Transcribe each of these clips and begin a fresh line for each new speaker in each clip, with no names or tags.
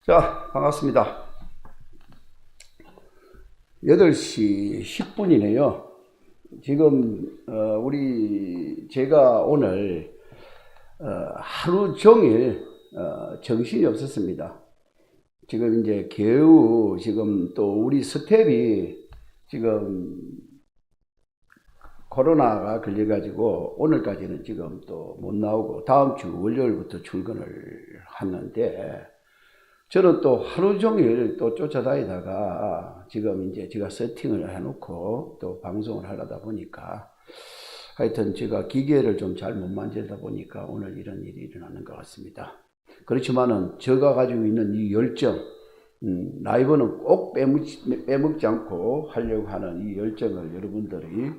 자, 반갑습니다. 8시 10분이네요. 지금 제가 오늘 하루 종일 정신이 없었습니다. 지금 이제 겨우 지금 또 우리 스텝이 지금 코로나가 걸려가지고 오늘까지는 지금 또 못 나오고 다음 주 월요일부터 출근을 하는데, 저는 또 하루 종일 또 쫓아다니다가 지금 이제 제가 세팅을 해놓고 또 방송을 하려다 보니까 하여튼 제가 기계를 좀 잘 못 만지다 보니까 오늘 이런 일이 일어나는 것 같습니다. 그렇지만은 제가 가지고 있는 이 열정, 라이브는 꼭 빼먹지 않고 하려고 하는 이 열정을 여러분들이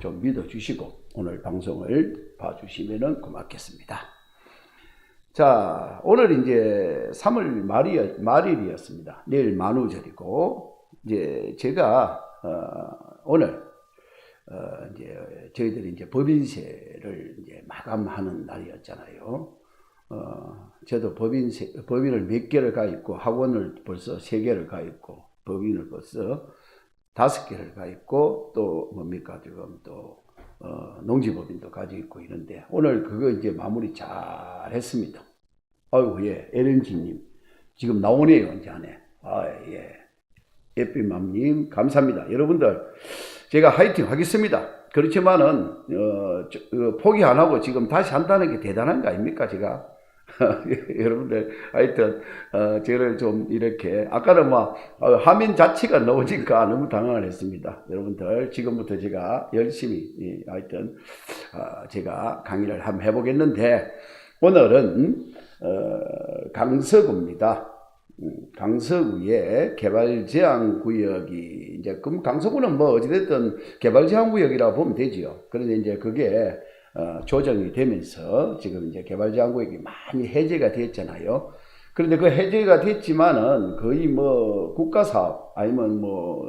좀 믿어주시고 오늘 방송을 봐주시면 고맙겠습니다. 자, 오늘 이제 3월 말일이었습니다. 내일 만우절이고, 이제 제가, 오늘, 이제 저희들이 이제 법인세를 이제 마감하는 날이었잖아요. 저도 법인을 몇 개를 가입고, 학원을 벌써 3개를 가입고, 법인을 벌써 5개를 가입고, 또 뭡니까, 지금 또, 농지법인도 가지고 있고 이런데, 오늘 그거 이제 마무리 잘 했습니다. 아이고, 예, LNG님. 지금 나오네요, 이제 안에. 아, 예. 예삐맘님, 감사합니다. 여러분들, 제가 화이팅 하겠습니다. 그렇지만은, 포기 안 하고 지금 다시 한다는 게 대단한 거 아닙니까, 제가? 여러분들, 하여튼, 저를 좀 이렇게, 아까는 화면 자체가 나오니까 너무 당황을 했습니다. 여러분들, 지금부터 제가 열심히, 하여튼, 제가 강의를 한번 해보겠는데, 오늘은, 강서구입니다. 강서구의 개발제한구역이, 이제, 그럼 강서구는 어찌됐든 개발제한구역이라고 보면 되지요. 그런데 이제 그게, 조정이 되면서 지금 이제 개발제한구역이 많이 해제가 됐잖아요. 그런데 그 해제가 됐지만은 거의 국가사업 아니면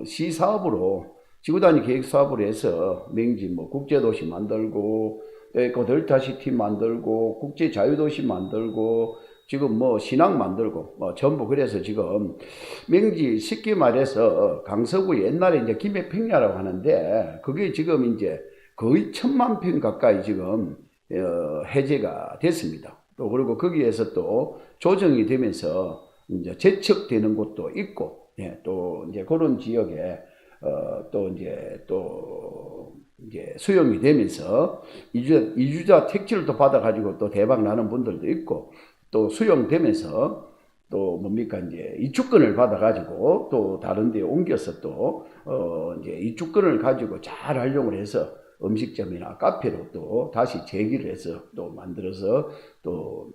시사업으로 지구단위 계획사업으로 해서 맹지 국제도시 만들고 그 델타시티 만들고 국제자유도시 만들고 지금 신항 만들고 전부 그래서 지금 맹지 쉽게 말해서 강서구 옛날에 이제 김해평야라고 하는데 그게 지금 이제 거의 1000만 평 가까이 지금 해제가 됐습니다. 또 그리고 거기에서 또 조정이 되면서 이제 재척되는 곳도 있고, 예, 또 이제 그런 지역에 또 이제 수용이 되면서 이주자 택지를 받아가지고 또 대박 나는 분들도 있고, 또 수용되면서 또 뭡니까 이제 이주권을 받아가지고 또 다른 데 옮겨서 또 이제 이주권을 가지고 잘 활용을 해서 음식점이나 카페로 또 다시 재기를 해서 또 만들어서 또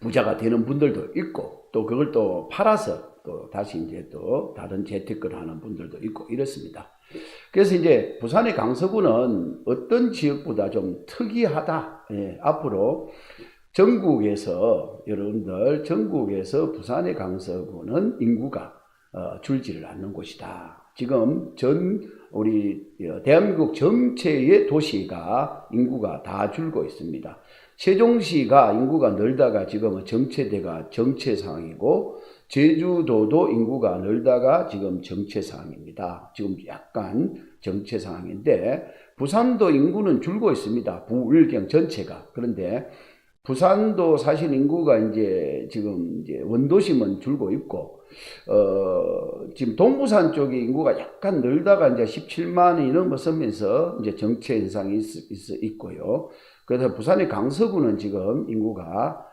부자가 되는 분들도 있고, 또 그걸 또 팔아서 또 다시 이제 또 다른 재테크를 하는 분들도 있고 이렇습니다. 그래서 이제 부산의 강서구는 어떤 지역보다 좀 특이하다. 예, 앞으로 여러분들 전국에서 부산의 강서구는 인구가 줄지를 않는 곳이다. 지금 우리 대한민국 전체의 도시가 인구가 다 줄고 있습니다. 세종시가 인구가 늘다가 지금은 정체 상황이고, 제주도도 인구가 늘다가 지금 정체 상황입니다. 지금 약간 정체 상황인데, 부산도 인구는 줄고 있습니다. 부울경 전체가. 그런데 부산도 사실 인구가 지금 원도심은 줄고 있고, 지금 동부산 쪽의 인구가 약간 늘다가 이제 17만이 넘어서면서 이제 정체 현상이 있고요. 그래서 부산의 강서구는 지금 인구가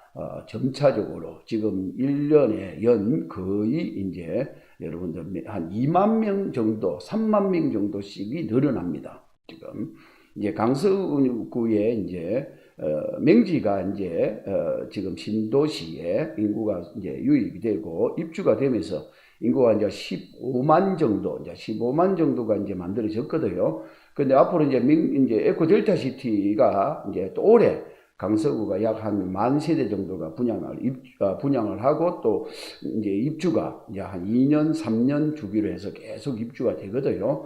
점차적으로 지금 1년에 거의 이제 여러분들 한 2만 명 정도, 3만 명 정도씩이 늘어납니다. 지금 이제 강서구에 이제 맹지가 이제 지금 신도시에 인구가 이제 유입이 되고 입주가 되면서 인구가 이제 15만 정도가 이제 만들어졌거든요. 근데 앞으로 이제 에코 델타 시티가 이제 또 올해 강서구가 약 한 10,000세대 정도가 분양을 하고 또 이제 입주가 이제 한 2년, 3년 주기로 해서 계속 입주가 되거든요.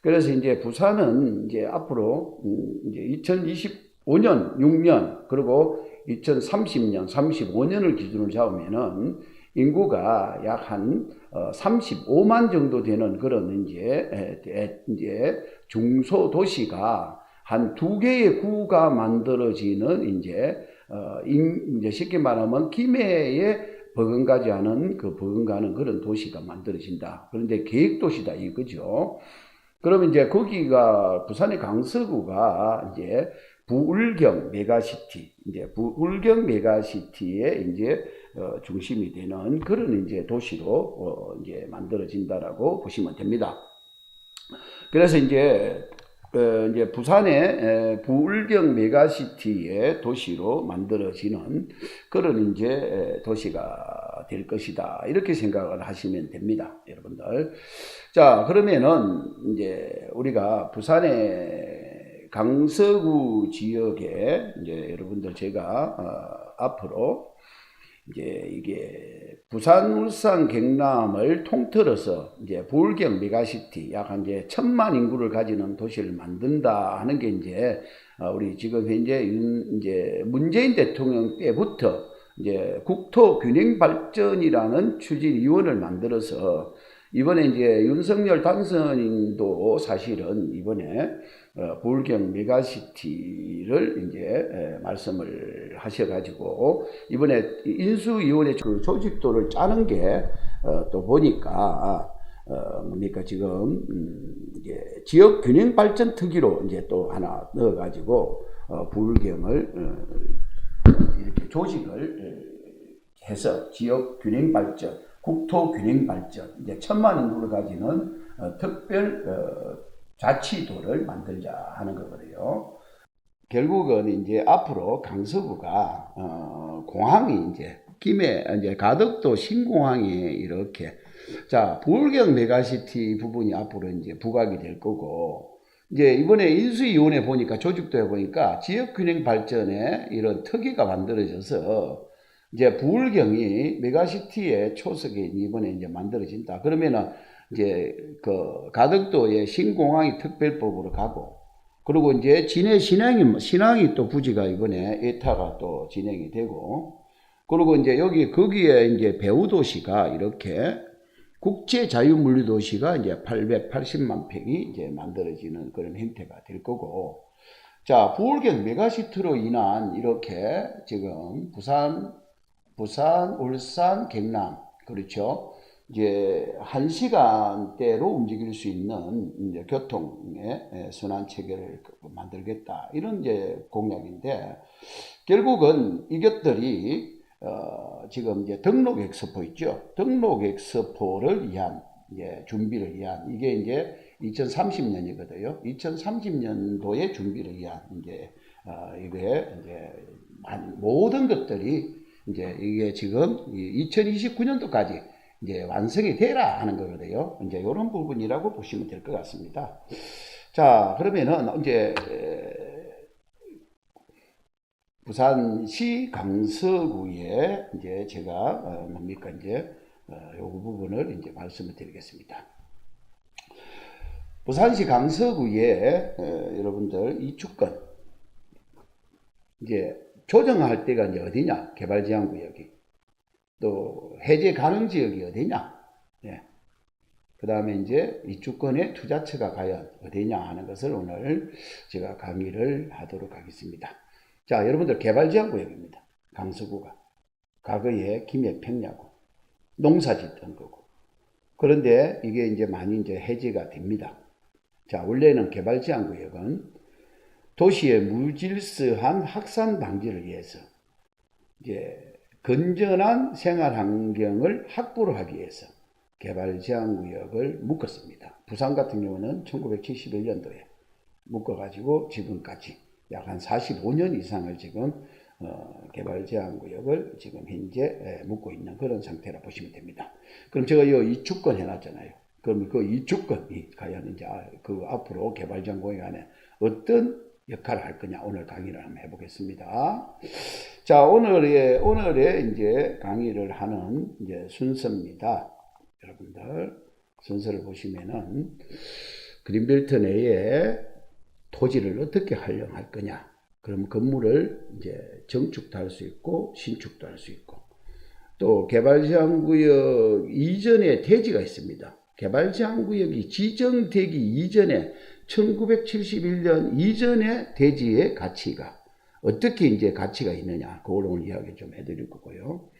그래서 이제 부산은 이제 앞으로 이제 2025년, 6년, 그리고 2030년, 35년을 기준으로 잡으면은 인구가 약 한 35만 정도 되는 그런 이제 중소도시가 한 두 개의 구가 만들어지는 이제 쉽게 말하면 김해에 버금가지 않은 그 버금가는 그런 도시가 만들어진다. 그런데 계획도시다 이거죠. 그러면 이제 거기가 부산의 강서구가 이제 부울경 메가시티, 이제 부울경 메가시티의 이제 중심이 되는 그런 이제 도시로 이제 만들어진다라고 보시면 됩니다. 그래서 이제 부산의 부울경 메가시티의 도시로 만들어지는 그런 이제 도시가 될 것이다. 이렇게 생각을 하시면 됩니다, 여러분들. 자, 그러면은 이제 우리가 부산의 강서구 지역에 이제 여러분들 제가 앞으로 이제 이게 부산, 울산, 경남을 통틀어서 이제 부울경 메가시티 약 한 이제 1,000만 인구를 가지는 도시를 만든다 하는 게 이제 우리 지금 현재 이제 문재인 대통령 때부터 이제 국토균형발전이라는 추진위원회를 만들어서 이번에 이제 윤석열 당선인도 사실은 이번에 부울경 메가시티를 이제 말씀을 하셔가지고 이번에 인수위원회 그 조직도를 짜는 게 또 보니까 뭡니까 지금 이제 지역균형발전 특위로 이제 또 하나 넣어가지고 부울경을 이렇게 조직을 해서 지역균형발전, 국토균형발전, 이제 1,000만 인구를 가지는 특별 자치도를 만들자 하는 거거든요. 결국은 이제 앞으로 강서구가 공항이 이제 김해 이제 가덕도 신공항이 이렇게 자 부울경 메가시티 부분이 앞으로 이제 부각이 될 거고 이제 이번에 인수위원회 보니까 조직도에 보니까 지역균형 발전에 이런 특위가 만들어져서 이제 부울경이 메가시티의 초석에 이번에 이제 만들어진다. 그러면은 이제 그 가덕도의 신공항이 특별법으로 가고 그리고 이제 진해 신항이 또 부지가 이번에 에타가 또 진행이 되고 그리고 이제 거기에 이제 배후도시가 이렇게 국제 자유물류도시가 이제 880만 평이 이제 만들어지는 그런 형태가 될 거고 자 부울경 메가시티로 인한 이렇게 지금 부산, 울산, 경남 그렇죠. 이제 1시간대로 움직일 수 있는 이제 교통의 순환 체계를 만들겠다 이런 이제 공약인데 결국은 이것들이 지금 이제 등록 엑스포 있죠. 등록 엑스포를 위한 이제 준비를 위한 이게 이제 2030년이거든요. 2030년도의 준비를 위한 이제 이게 이제 모든 것들이 이제 이게 지금 2029년도까지 이제 완성이 되라 하는 거거든요. 이제 이런 부분이라고 보시면 될 것 같습니다. 자, 그러면은 이제 부산시 강서구에 이제 제가 뭡니까 이제 요 부분을 이제 말씀을 드리겠습니다. 부산시 강서구에 여러분들 이 주권 이제 조정할 때가 이제 어디냐? 개발제한구역이 또 해제 가능 지역이 어디냐? 예. 그 다음에 이제 이 주권의 투자처가 과연 어디냐 하는 것을 오늘 제가 강의를 하도록 하겠습니다. 자, 여러분들 개발제한구역입니다. 강서구가 과거에 김해 평야구 농사 짓던 거고 그런데 이게 이제 많이 이제 해제가 됩니다. 자, 원래는 개발제한구역은 도시의 무질서한 확산 방지를 위해서 이제 건전한 생활 환경을 확보를 하기 위해서 개발제한구역을 묶었습니다. 부산 같은 경우는 1971년도에 묶어가지고 지금까지 약 한 45년 이상을 지금 개발제한구역을 지금 현재 묶고 있는 그런 상태라 보시면 됩니다. 그럼 제가 이 주권 해놨잖아요. 그럼 그 이 주권이 과연 이제 그 앞으로 개발제한구역 안에 어떤 역할을 할 거냐 오늘 강의를 한번 해보겠습니다. 자, 오늘의 이제 강의를 하는 이제 순서입니다. 여러분들 순서를 보시면은 그린벨트 내에 토지를 어떻게 활용할 거냐. 그럼 건물을 이제 정축도 할 수 있고 신축도 할 수 있고 또 개발제한구역 이전에 대지가 있습니다. 개발제한구역이 지정되기 이전에 1971년 이전에 대지의 가치가 어떻게 이제 가치가 있느냐, 그걸 오늘 이야기 좀 해드릴 거고요.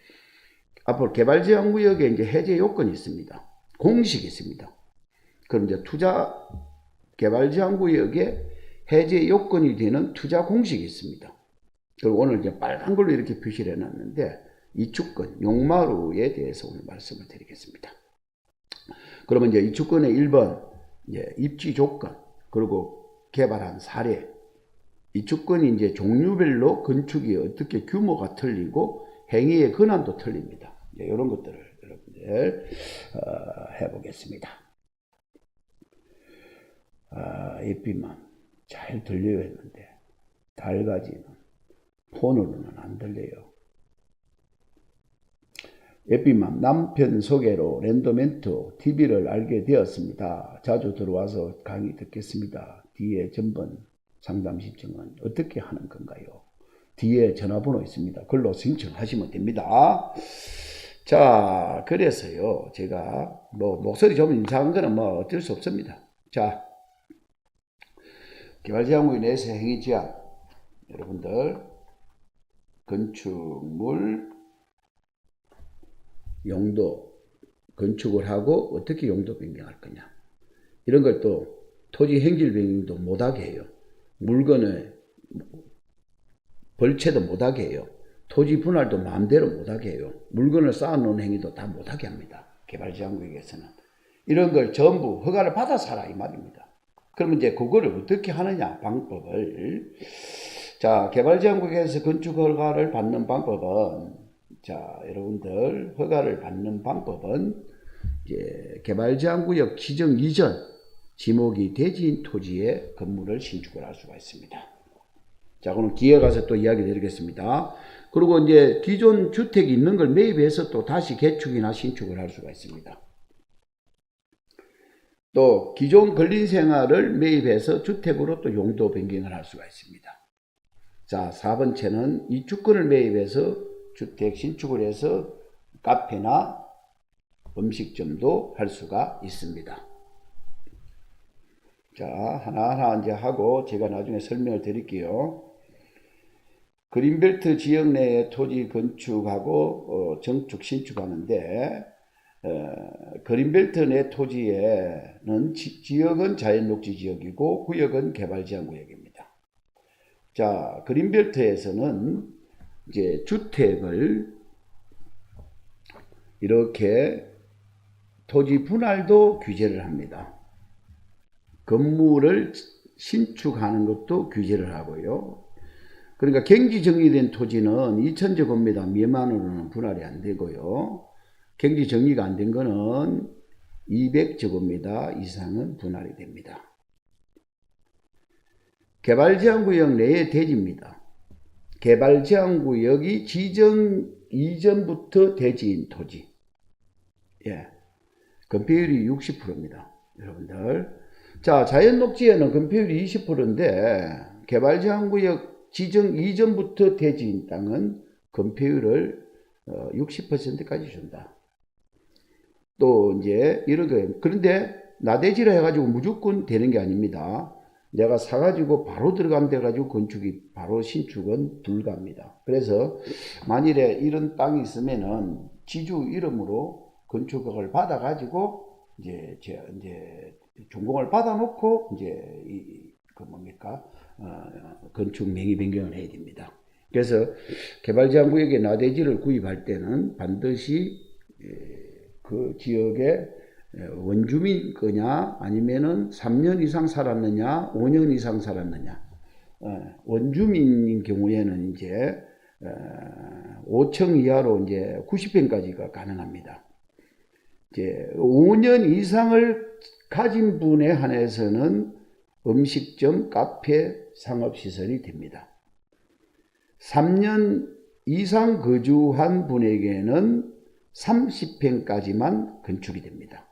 앞으로 개발제한구역에 이제 해제 요건이 있습니다. 공식이 있습니다. 그럼 이제 개발제한구역에 해제 요건이 되는 투자 공식이 있습니다. 그리고 오늘 이제 빨간 걸로 이렇게 표시를 해놨는데 이주권, 용마루에 대해서 오늘 말씀을 드리겠습니다. 그러면 이제 이주권의 1번, 이제 입지 조건, 그리고 개발한 사례, 이주권이 이제 종류별로 건축이 어떻게 규모가 틀리고 행위의 권한도 틀립니다. 이런 것들을 여러분들 해보겠습니다. 예삐만 잘 들려야 했는데 달가지는 폰으로는 안 들려요. 예삐맘 남편 소개로 랜더멘토 TV를 알게 되었습니다. 자주 들어와서 강의 듣겠습니다. 뒤에 전번 상담 신청은 어떻게 하는 건가요? 뒤에 전화번호 있습니다. 글로 신청하시면 됩니다. 자, 그래서요, 제가 목소리 좀 이상한 거는 어쩔 수 없습니다. 자, 개발제한구역 내에서 행위제한, 여러분들 건축물 용도 건축을 하고 어떻게 용도 변경할 거냐, 이런 걸 또 토지 행질 변경도 못하게 해요. 물건을 벌채도 못하게 해요. 토지 분할도 마음대로 못하게 해요. 물건을 쌓아놓은 행위도 다 못하게 합니다. 개발제한구역에서는 이런 걸 전부 허가를 받아서 하라 이 말입니다. 그러면 이제 그거를 어떻게 하느냐, 방법을. 자, 개발제한구역에서 건축 허가를 받는 방법은, 자, 여러분들 허가를 받는 방법은 이제 개발제한구역 지정 이전 지목이 대지인 토지에 건물을 신축을 할 수가 있습니다. 자, 그럼 뒤에 가서 또 이야기 드리겠습니다. 그리고 이제 기존 주택이 있는 걸 매입해서 또 다시 개축이나 신축을 할 수가 있습니다. 또 기존 근린생활을 매입해서 주택으로 또 용도 변경을 할 수가 있습니다. 자, 4번째는 이주권을 매입해서 주택 신축을 해서 카페나 음식점도 할 수가 있습니다. 자, 하나하나 이제 하고 제가 나중에 설명을 드릴게요. 그린벨트 지역 내에 토지 건축하고 정축 신축하는데 그린벨트 내 토지에는 지역은 자연녹지 지역이고 구역은 개발제한구역입니다. 자, 그린벨트에서는 이제 주택을 이렇게 토지 분할도 규제를 합니다. 건물을 신축하는 것도 규제를 하고요. 그러니까 경지 정리된 토지는 2000제곱미터 미만으로는 분할이 안 되고요. 경지 정리가 안 된 거는 200제곱미터 이상은 분할이 됩니다. 개발제한구역 내의 대지입니다. 개발제한구역이 지정 이전부터 대지인 토지. 예. 건폐율이 60%입니다. 여러분들. 자, 자연녹지에는 건폐율이 20%인데 개발제한구역 지정 이전부터 대지인 땅은 건폐율을 60%까지 준다. 또 이제 이렇게, 그런데 나대지라 해가지고 무조건 되는 게 아닙니다. 내가 사가지고 바로 들어가면 돼가지고 건축이 바로 신축은 불가합니다. 그래서 만일에 이런 땅이 있으면은 지주 이름으로 건축허가를 받아가지고 이제 준공을 받아놓고 이제 건축 명의 변경을 해야 됩니다. 그래서 개발제한구역에 나대지를 구입할 때는 반드시 그 지역의 원주민 거냐 아니면은 3년 이상 살았느냐 5년 이상 살았느냐, 원주민인 경우에는 이제 5층 이하로 이제 90평까지가 가능합니다. 이제 5년 이상을 가진 분에 한해서는 음식점, 카페, 상업시설이 됩니다. 3년 이상 거주한 분에게는 30평까지만 건축이 됩니다.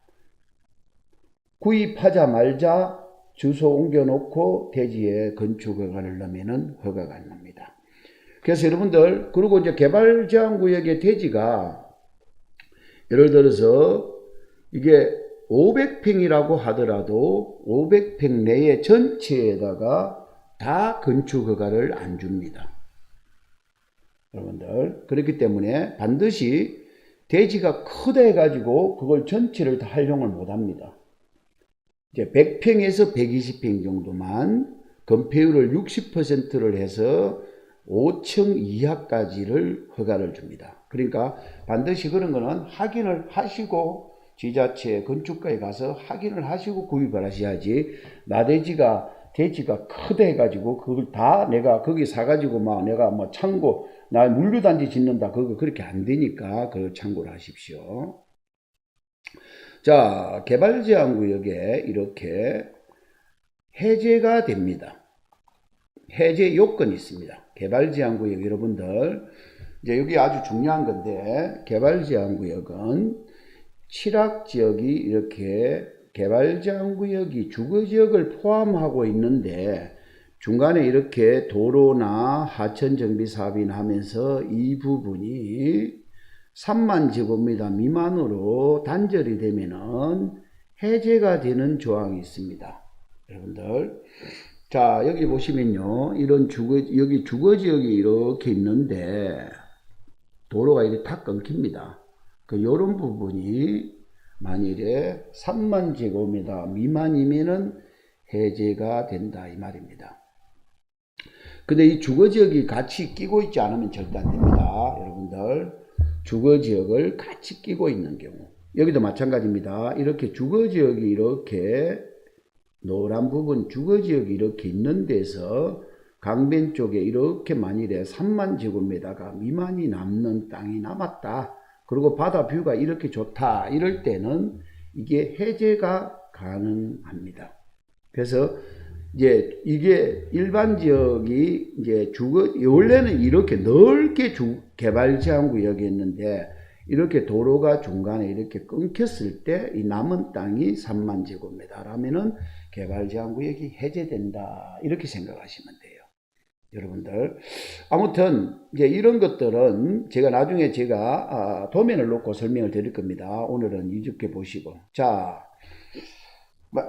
구입하자마자 주소 옮겨놓고 대지에 건축허가를 넣으면 허가가 안 납니다. 그래서 여러분들, 그리고 이제 개발제한구역의 대지가 예를 들어서 이게 500평이라고 하더라도 500평 내의 전체에다가 다 건축 허가를 안 줍니다. 여러분들, 그렇기 때문에 반드시 대지가 크다 해가지고 그걸 전체를 다 활용을 못 합니다. 이제 100평에서 120평 정도만 건폐율을 60%를 해서 5층 이하까지를 허가를 줍니다. 그러니까 반드시 그런 거는 확인을 하시고 지자체 건축가에 가서 확인을 하시고 구입을 하셔야지, 나대지가 대지가 크다 해가지고 그걸 다 내가 거기 사가지고 막 내가 뭐 창고 나 물류단지 짓는다 그거 그렇게 안 되니까 그걸 참고를 하십시오. 자, 개발제한구역에 이렇게 해제가 됩니다. 해제 요건이 있습니다. 개발제한구역 여러분들, 이제 여기 아주 중요한 건데, 개발제한구역은 칠학지역이 이렇게 개발제한구역이 주거지역을 포함하고 있는데 중간에 이렇게 도로나 하천정비사업이나 하면서 이 부분이 3만 제곱미터 미만으로 단절이 되면은 해제가 되는 조항이 있습니다. 여러분들, 자, 여기 보시면요, 이런 여기 주거지역이 이렇게 있는데 도로가 이렇게 탁 끊깁니다. 요런 부분이 만일에 3만 제곱미터 미만이면은 해제가 된다 이 말입니다. 근데 이 주거지역이 같이 끼고 있지 않으면 절대 안 됩니다. 여러분들, 주거지역을 같이 끼고 있는 경우, 여기도 마찬가지입니다. 이렇게 주거지역이 이렇게 노란 부분 주거지역이 이렇게 있는 데서 강변 쪽에 이렇게 만일에 3만 제곱미터가 미만이 남는 땅이 남았다, 그리고 바다 뷰가 이렇게 좋다, 이럴 때는 이게 해제가 가능합니다. 그래서 이제 이게 일반 지역이 이제 원래는 이렇게 넓게 개발 제한 구역이었는데 이렇게 도로가 중간에 이렇게 끊겼을 때 이 남은 땅이 3만 제곱미터라면은 개발 제한 구역이 해제된다, 이렇게 생각하시면 돼요. 여러분들, 아무튼 이제 이런 것들은 제가 나중에 도면을 놓고 설명을 드릴 겁니다. 오늘은 이렇게 보시고, 자,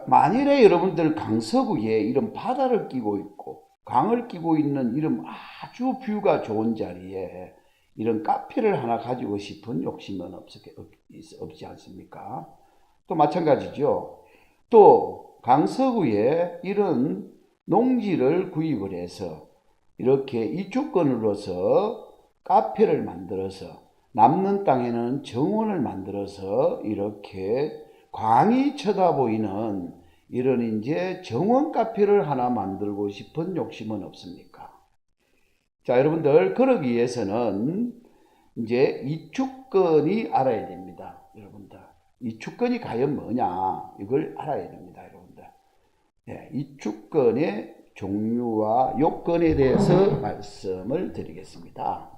만일에 여러분들 강서구에 이런 바다를 끼고 있고 강을 끼고 있는 이런 아주 뷰가 좋은 자리에 이런 카페를 하나 가지고 싶은 욕심은 없지 않습니까? 또 마찬가지죠. 또 강서구에 이런 농지를 구입을 해서 이렇게 이주권으로서 카페를 만들어서 남는 땅에는 정원을 만들어서 이렇게 광이 쳐다보이는 이런 이제 정원 카페를 하나 만들고 싶은 욕심은 없습니까? 자, 여러분들, 그러기 위해서는 이제 이주권이 알아야 됩니다. 여러분들, 이주권이 과연 뭐냐, 이걸 알아야 됩니다. 여러분들, 네, 이주권의 종류와 요건에 대해서 말씀을 드리겠습니다.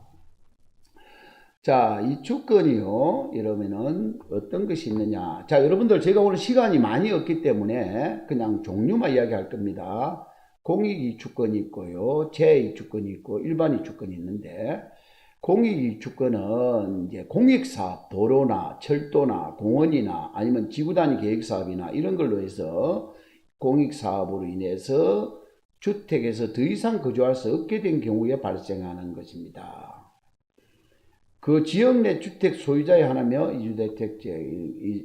자, 이주권이요, 이러면은 어떤 것이 있느냐. 자, 여러분들, 제가 오늘 시간이 많이 없기 때문에 그냥 종류만 이야기할 겁니다. 공익이주권이 있고요, 재이주권이 있고 일반 이주권이 있는데, 공익이주권은 이제 공익사업, 도로나 철도나 공원이나 아니면 지구단위 계획사업이나 이런 걸로 해서 공익사업으로 인해서 주택에서 더 이상 거주할 수 없게 된 경우에 발생하는 것입니다. 그 지역 내 주택 소유자의 하나며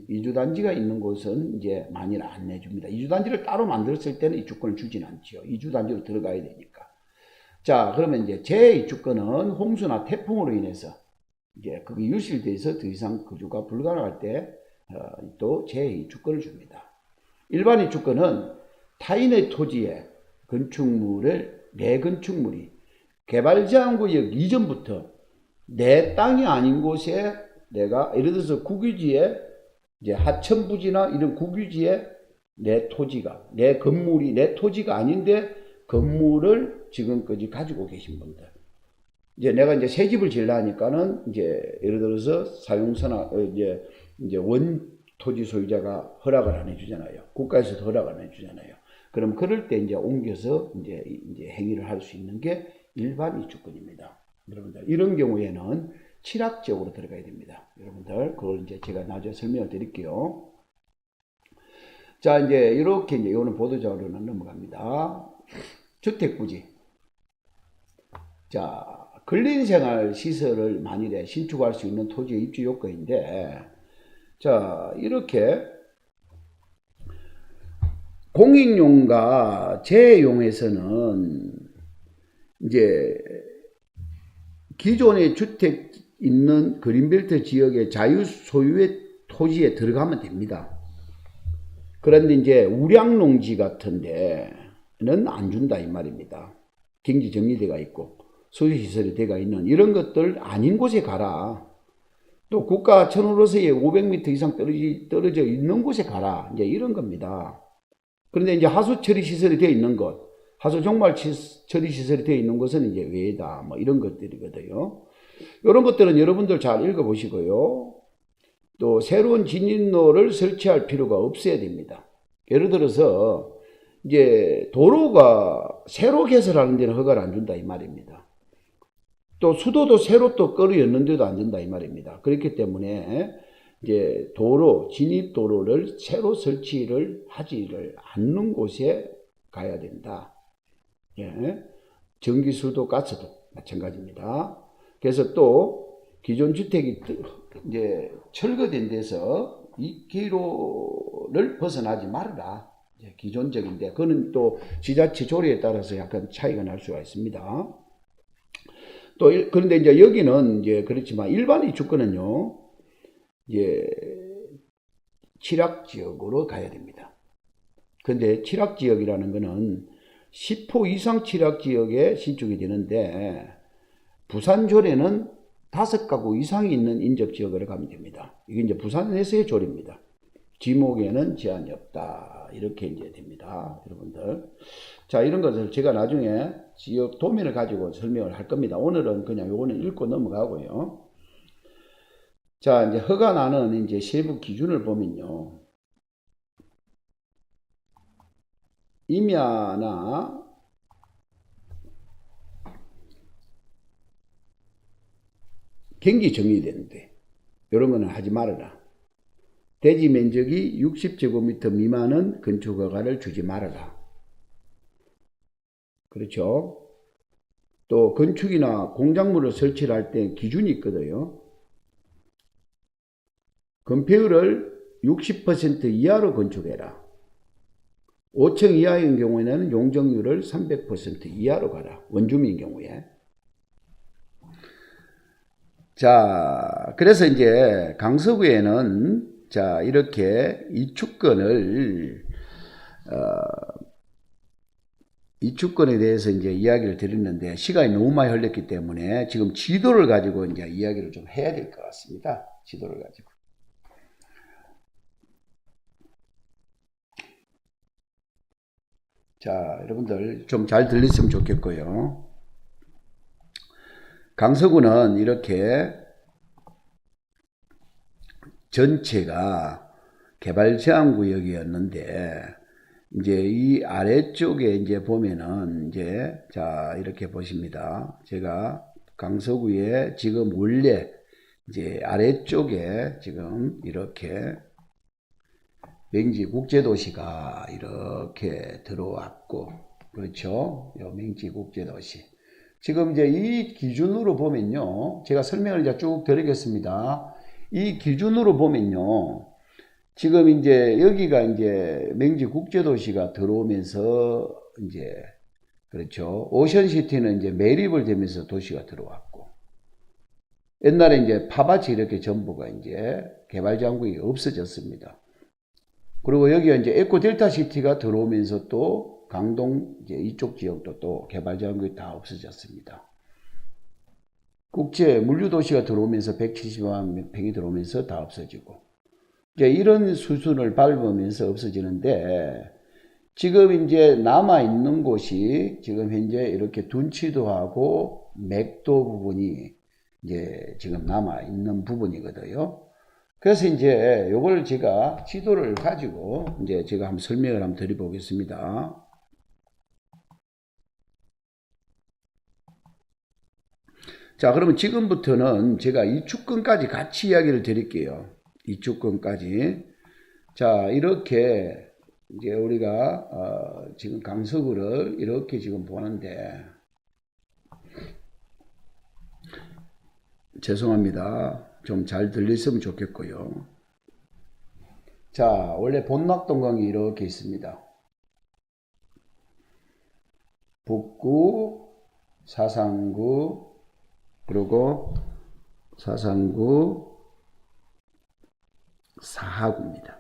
이주단지가 있는 곳은 이제 많이는 안 내줍니다. 이주단지를 따로 만들었을 때는 이주권을 주진 않죠. 이주단지로 들어가야 되니까. 자, 그러면 이제 재이주권은 홍수나 태풍으로 인해서 이제 그게 유실돼서 더 이상 거주가 불가능할 때 또 재이주권을 줍니다. 일반 이주권은 타인의 토지에 내 건축물이 개발제한구역 이전부터 내 땅이 아닌 곳에 내가 예를 들어서 국유지에 이제 하천부지나 이런 국유지에 내 토지가 내 건물이 내 토지가 아닌데 건물을 지금까지 가지고 계신 분들, 이제 내가 이제 새 집을 지으려 하니까는 이제 예를 들어서 사용서나 이제 원 토지 소유자가 허락을 안 해주잖아요. 국가에서도 허락을 안 해주잖아요. 그럼 그럴 때 이제 옮겨서 이제 행위를 할 수 있는 게 일반 이주권입니다. 여러분들, 이런 경우에는 취락지역으로 들어가야 됩니다. 여러분들, 그걸 이제 제가 나중에 설명을 드릴게요. 자, 이제 이렇게 이제 이거는 보도자료는 넘어갑니다. 주택부지. 자, 근린생활 시설을 만일에 신축할 수 있는 토지의 입주 요건인데, 자, 이렇게 공익용과 재용에서는 이제 기존의 주택 있는 그린벨트 지역의 자유 소유의 토지에 들어가면 됩니다. 그런데 이제 우량농지 같은 데는 안 준다 이 말입니다. 경지 정리대가 있고 소유시설이 돼가 있는 이런 것들 아닌 곳에 가라. 또 국가 천호로서에 500m 이상 떨어져 있는 곳에 가라. 이제 이런 겁니다. 그런데 이제 하수 처리 시설이 되어 있는 곳, 하수 종말 처리 시설이 되어 있는 곳은 이제 외다. 뭐 이런 것들이거든요. 이런 것들은 여러분들 잘 읽어보시고요. 또 새로운 진입로를 설치할 필요가 없어야 됩니다. 예를 들어서 이제 도로가 새로 개설하는 데는 허가를 안 준다 이 말입니다. 또 수도도 새로 또 끌어였는데도 안 된다 이 말입니다. 그렇기 때문에 이제 도로, 진입 도로를 새로 설치를 하지를 않는 곳에 가야 된다. 예. 전기, 수도, 가스도 마찬가지입니다. 그래서 또 기존 주택이 이제 철거된 데서 2km를 벗어나지 말아라. 기존적인데, 그거는 또 지자체 조례에 따라서 약간 차이가 날 수가 있습니다. 또 그런데 이제 여기는 이제 그렇지만 일반 주권은요, 이제 취락지역으로 가야 됩니다. 근데 취락지역이라는 거는 10호 이상 취락지역에 신축이 되는데 부산 조례는 5가구 이상이 있는 인접지역으로 가면 됩니다. 이게 이제 부산에서의 조례입니다. 지목에는 제한이 없다. 이렇게 이제 됩니다. 여러분들. 자, 이런 것을 제가 나중에 지역 도면을 가지고 설명을 할 겁니다. 오늘은 그냥 요거는 읽고 넘어가고요. 자, 이제 허가나는 이제 세부 기준을 보면요. 임야나 경기 정리되는데 이런 거는 하지 말아라. 대지 면적이 60제곱미터 미만은 건축 허가를 주지 말아라. 그렇죠? 또 건축이나 공작물을 설치를 할 때 기준이 있거든요. 건폐율을 60% 이하로 건축해라. 5층 이하인 경우에는 용적률을 300% 이하로 가라. 원주민인 경우에. 자, 그래서 이제 강서구에는 자, 이렇게 이주권에 대해서 이제 이야기를 드렸는데 시간이 너무 많이 흘렸기 때문에 지금 지도를 가지고 이제 이야기를 좀 해야 될 것 같습니다. 지도를 가지고. 자, 여러분들 좀 잘 들렸으면 좋겠고요. 강서구는 이렇게 전체가 개발 제한 구역이었는데 이제 이 아래쪽에 이제 보면은 이제 자 이렇게 보십니다. 제가 강서구에 지금 원래 이제 아래쪽에 지금 이렇게 맹지 국제도시가 이렇게 들어왔고, 그렇죠? 요 맹지 국제도시. 지금 이제 이 기준으로 보면요. 제가 설명을 이제 쭉 드리겠습니다. 이 기준으로 보면요. 지금 이제 여기가 이제 맹지 국제도시가 들어오면서 이제, 그렇죠. 오션시티는 이제 매립을 되면서 도시가 들어왔고, 옛날에 이제 파밭이 이렇게 전부가 이제 개발 장국이 없어졌습니다. 그리고 여기가 이제 에코 델타 시티가 들어오면서 또 강동 이제 이쪽 지역도 또 개발 장국이 다 없어졌습니다. 국제 물류 도시가 들어오면서 170만 평이 들어오면서 다 없어지고 이제 이런 수준을 밟으면서 없어지는데 지금 이제 남아 있는 곳이 지금 현재 이렇게 둔치도하고 맥도 부분이 이제 지금 남아 있는 부분이거든요. 그래서 이제 요걸 제가 지도를 가지고 이제 제가 한번 설명을 한번 드려보겠습니다. 자, 그러면 지금부터는 제가 이 주권까지 같이 이야기를 드릴게요. 이 주권까지. 자, 이렇게 이제 우리가 지금 강서구를 이렇게 지금 보는데, 죄송합니다. 좀 잘 들렸으면 좋겠고요. 자, 원래 본락동강이 이렇게 있습니다. 북구, 사상구, 그리고 사상구, 사하구입니다.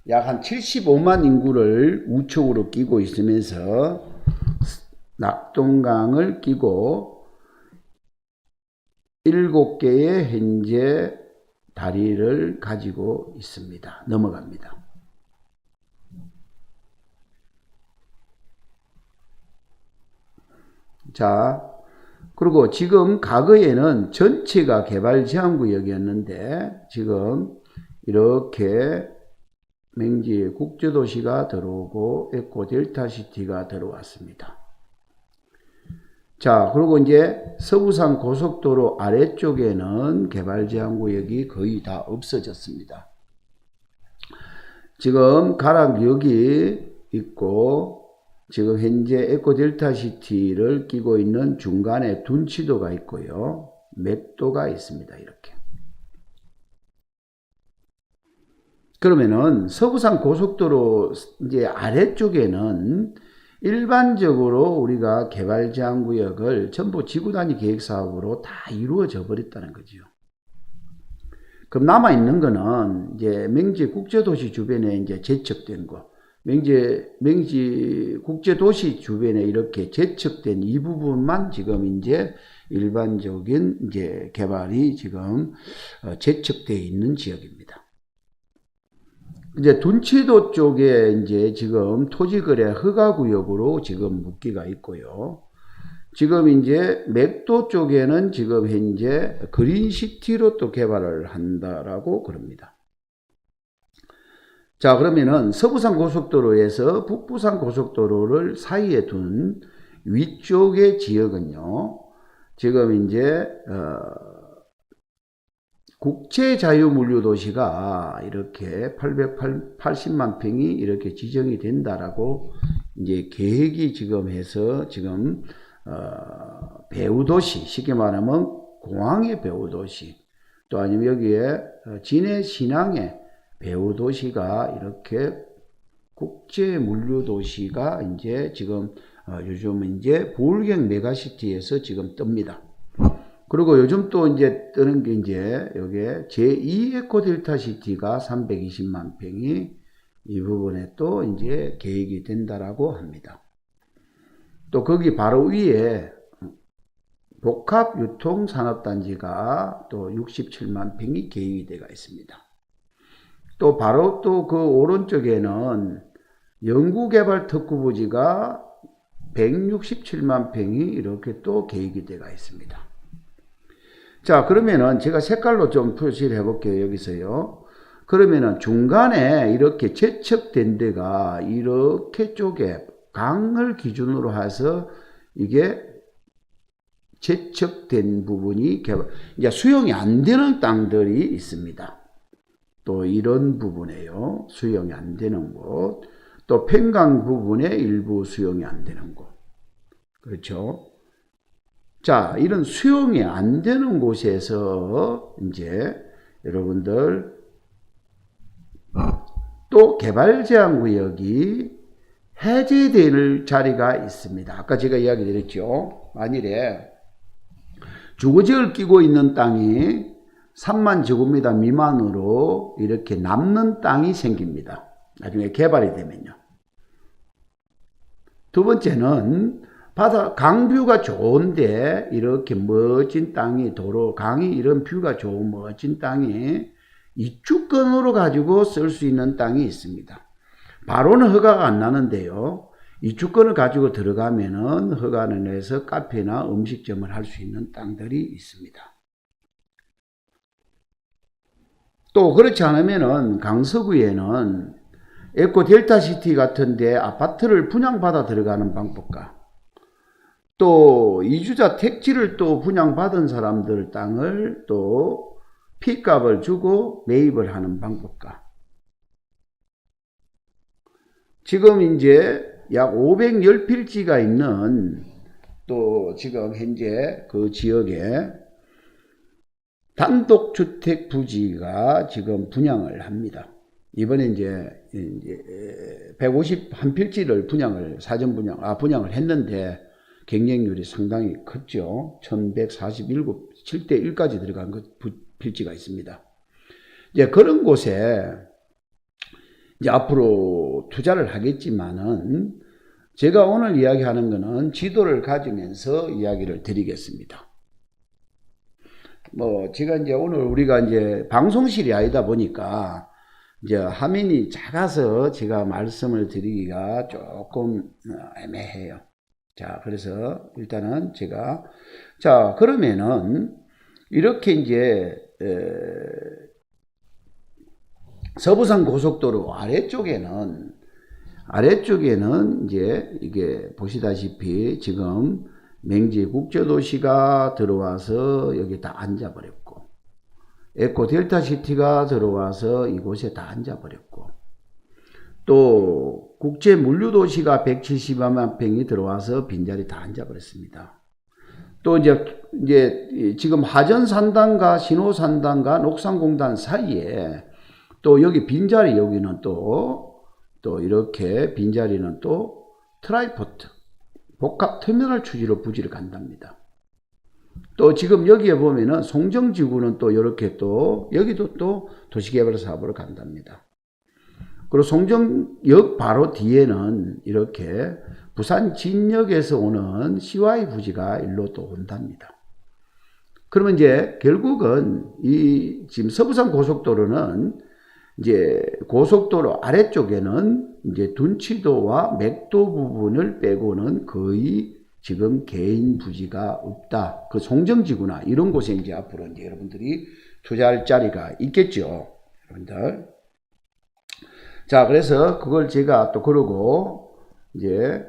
약 한 75만 인구를 우측으로 끼고 있으면서 낙동강을 끼고 7개의 현재 다리를 가지고 있습니다. 넘어갑니다. 자, 그리고 지금 과거에는 전체가 개발제한구역이었는데 지금 이렇게 맹지 국제도시가 들어오고 에코델타시티가 들어왔습니다. 자, 그리고 이제 서부산 고속도로 아래쪽에는 개발제한구역이 거의 다 없어졌습니다. 지금 가락역이 있고 지금 현재 에코델타시티를 끼고 있는 중간에 둔치도가 있고요. 맥도가 있습니다. 이렇게. 그러면은 서부산 고속도로 이제 아래쪽에는 일반적으로 우리가 개발제한구역을 전부 지구단위 계획사업으로 다 이루어져 버렸다는 거죠. 그럼 남아있는 거는 이제 맹지 국제도시 주변에 이제 제척된 거, 맹지 국제도시 주변에 이렇게 제척된 이 부분만 지금 이제 일반적인 이제 개발이 지금 제척되어 있는 지역입니다. 이제 둔치도 쪽에 이제 지금 토지거래 허가구역으로 지금 묶기가 있고요. 지금 이제 맥도 쪽에는 지금 현재 그린시티로 또 개발을 한다라고 그럽니다. 자, 그러면은 서부산 고속도로에서 북부산 고속도로를 사이에 둔 위쪽의 지역은요, 지금 이제, 국제자유물류도시가 이렇게 880만 평이 이렇게 지정이 된다라고 이제 계획이 지금 해서 지금, 배후도시, 쉽게 말하면 공항의 배후도시, 또 아니면 여기에 진해 신항의 배후도시가 이렇게 국제물류도시가 이제 지금, 요즘 이제 부울경 메가시티에서 지금 뜹니다. 그리고 요즘 또 이제 뜨는 게 이제 여기에 제2 에코델타시티가 320만 평이 이 부분에 또 이제 계획이 된다라고 합니다. 또 거기 바로 위에 복합유통산업단지가 또 67만 평이 계획이 되어 있습니다. 또 바로 또 그 오른쪽에는 연구개발특구부지가 167만 평이 이렇게 또 계획이 되어 있습니다. 자, 그러면은 제가 색깔로 좀 표시를 해볼게요. 여기서요. 그러면은 중간에 이렇게 제척된 데가 이렇게 쪽에 강을 기준으로 해서 이게 제척된 부분이 이제 수용이 안 되는 땅들이 있습니다. 또 이런 부분에요. 수용이 안 되는 곳. 또 팽강 부분에 일부 수용이 안 되는 곳. 그렇죠? 자, 이런 수용이 안 되는 곳에서 이제 여러분들 또 개발제한구역이 해제될 자리가 있습니다. 아까 제가 이야기 드렸죠. 만일에 주거지를 끼고 있는 땅이 3만 제곱미터 미만으로 이렇게 남는 땅이 생깁니다. 나중에 개발이 되면요. 두 번째는 바다, 강뷰가 좋은데 이렇게 멋진 땅이 도로, 강이 이런 뷰가 좋은 멋진 땅이 이주권으로 가지고 쓸 수 있는 땅이 있습니다. 바로는 허가가 안 나는데요. 이주권을 가지고 들어가면은 허가를 내서 카페나 음식점을 할 수 있는 땅들이 있습니다. 또 그렇지 않으면은 강서구에는 에코델타시티 같은데 아파트를 분양받아 들어가는 방법과 또 이주자 택지를 또 분양받은 사람들 땅을 또 피값을 주고 매입을 하는 방법과 지금 이제 약 510필지가 있는 또 지금 현재 그 지역에 단독주택 부지가 지금 분양을 합니다. 이번에 이제 151필지를 분양을 했는데 경쟁률이 상당히 컸죠. 1147, 7대 1까지 들어간 필지가 있습니다. 이제 그런 곳에 이제 앞으로 투자를 하겠지만은 제가 오늘 이야기하는 것은 지도를 가지면서 이야기를 드리겠습니다. 제가 이제 오늘 우리가 이제 방송실이 아니다 보니까 이제 화면이 작아서 제가 말씀을 드리기가 조금 애매해요. 자, 그래서 일단은 자, 그러면은 이렇게 이제 서부산 고속도로 아래쪽에는 이제 이게 보시다시피 지금 맹지 국제도시가 들어와서 여기 다 앉아버렸고, 에코 델타시티가 들어와서 이곳에 다 앉아버렸고, 또 국제 물류도시가 170만 평이 들어와서 빈자리 다 앉아버렸습니다. 또 이제 지금 하전산단과 신호산단과 녹산공단 사이에 또 여기 빈자리 여기는 또 이렇게 빈자리는 또 트라이포트 복합터미널 추진으로 부지를 간답니다. 또 지금 여기에 보면은 송정지구는 또 이렇게 또 여기도 또 도시개발 사업으로 간답니다. 그리고 송정역 바로 뒤에는 이렇게 부산 진역에서 오는 CY 부지가 일로 또 온답니다. 그러면 이제 결국은 이 지금 서부산 고속도로는 이제 고속도로 아래쪽에는 이제 둔치도와 맥도 부분을 빼고는 거의 지금 개인 부지가 없다. 그 송정지구나 이런 곳에 이제 앞으로 이제 여러분들이 투자할 자리가 있겠죠. 여러분들. 자, 그래서 그걸 제가 또 그러고 이제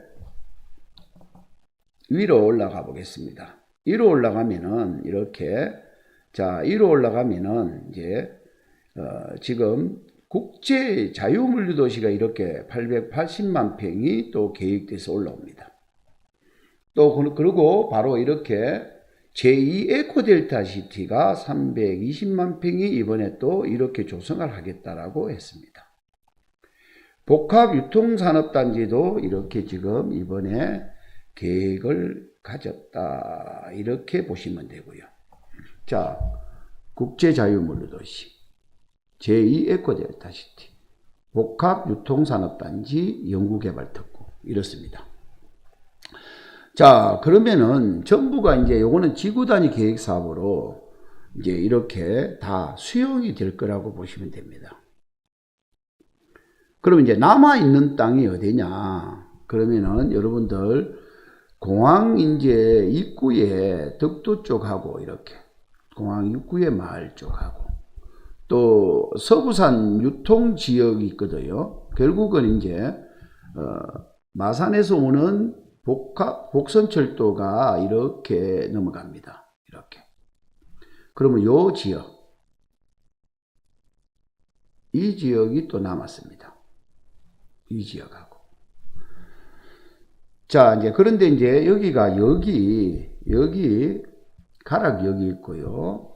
위로 올라가 보겠습니다. 위로 올라가면은 이렇게 위로 올라가면은 이제 지금 국제 자유물류 도시가 이렇게 880만 평이 또 계획돼서 올라옵니다. 또 그리고 바로 이렇게 제2 에코델타 시티가 320만 평이 이번에 또 이렇게 조성을 하겠다라고 했습니다. 복합 유통산업단지도 이렇게 지금 이번에 계획을 가졌다. 이렇게 보시면 되고요. 자, 국제자유물류도시, 제2 에코델타시티, 복합유통산업단지 연구개발특구 이렇습니다. 자, 그러면은 전부가 이제 요거는 지구단위 계획사업으로 이제 이렇게 다 수용이 될 거라고 보시면 됩니다. 그러면 이제 남아있는 땅이 어디냐? 그러면은 여러분들 공항 이제 입구에 덕도 쪽하고 이렇게 공항 입구에 마을 쪽하고 또 서부산 유통지역이 있거든요. 결국은 이제 마산에서 오는 복선철도가 이렇게 넘어갑니다. 이렇게. 그러면 요 지역, 이 지역이 또 남았습니다. 이 지역하고. 자, 이제 그런데 이제 여기가 여기 가락 여기 있고요.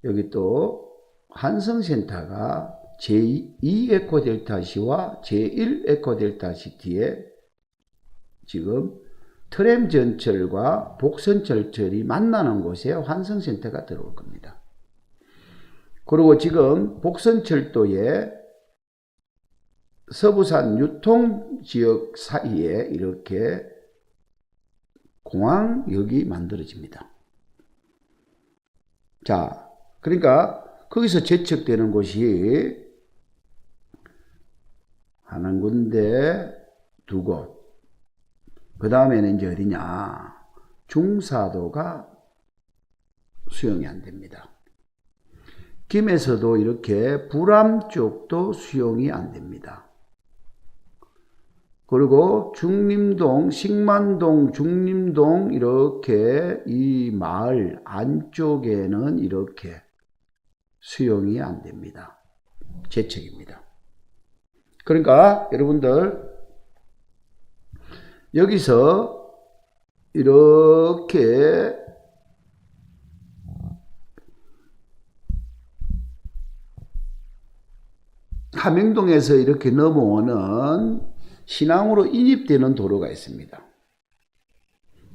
여기 또 한성센터가 제2 에코델타시와 제1 에코델타시티에 지금 트램 전철과 복선 전철이 만나는 곳에 환승센터가 들어올 겁니다. 그리고 지금 복선철도에 서부산 유통지역 사이에 이렇게 공항역이 만들어집니다. 자, 그러니까 거기서 제척되는 곳이 한 군데, 두 곳. 그 다음에는 이제 어디냐? 중사도가 수용이 안 됩니다. 김에서도 이렇게 불암 쪽도 수용이 안 됩니다. 그리고 중림동, 식만동, 중림동 이렇게 이 마을 안쪽에는 이렇게 수용이 안 됩니다. 제척입니다. 그러니까 여러분들 여기서 이렇게 함영동에서 이렇게 넘어오는 신항으로 인입되는 도로가 있습니다.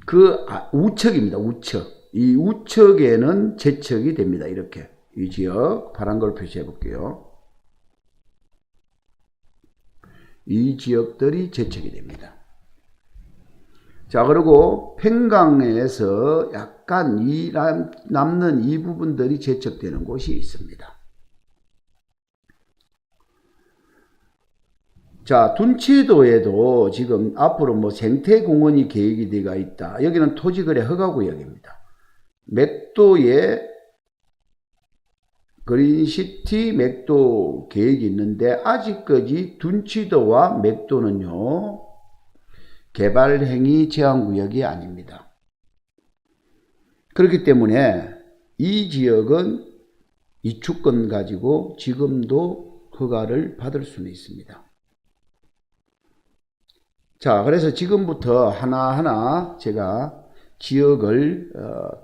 그 우측입니다. 우측. 이 우측에는 제척이 됩니다. 이렇게 이 지역 파란 걸 표시해 볼게요. 이 지역들이 제척이 됩니다. 자, 그리고 팽강에서 약간 남는 이 부분들이 제척되는 곳이 있습니다. 자, 둔치도에도 지금 앞으로 뭐 생태공원이 계획이 되어 있다. 여기는 토지거래 허가구역입니다. 맥도에 그린시티 맥도 계획이 있는데 아직까지 둔치도와 맥도는요 개발행위 제한구역이 아닙니다. 그렇기 때문에 이 지역은 이주권 가지고 지금도 허가를 받을 수는 있습니다. 자, 그래서 지금부터 하나하나 제가 지역을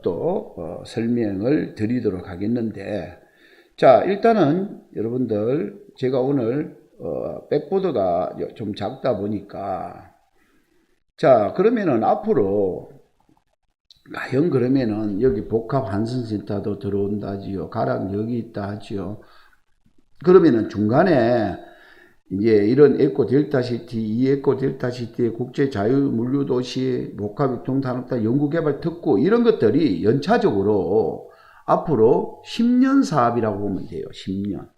또 설명을 드리도록 하겠는데, 자, 일단은 여러분들 제가 오늘 백보드가 좀 작다 보니까, 자, 그러면은 앞으로 과연 그러면은 여기 복합환승센터도 들어온다지요. 가락 여기 있다 하지요. 그러면은 중간에 이제 이런 에코 델타시티, 이 에코 델타시티의 국제 자유물류도시, 복합유통산업단 연구개발 특구 이런 것들이 연차적으로 앞으로 10년 사업이라고 보면 돼요. 10년.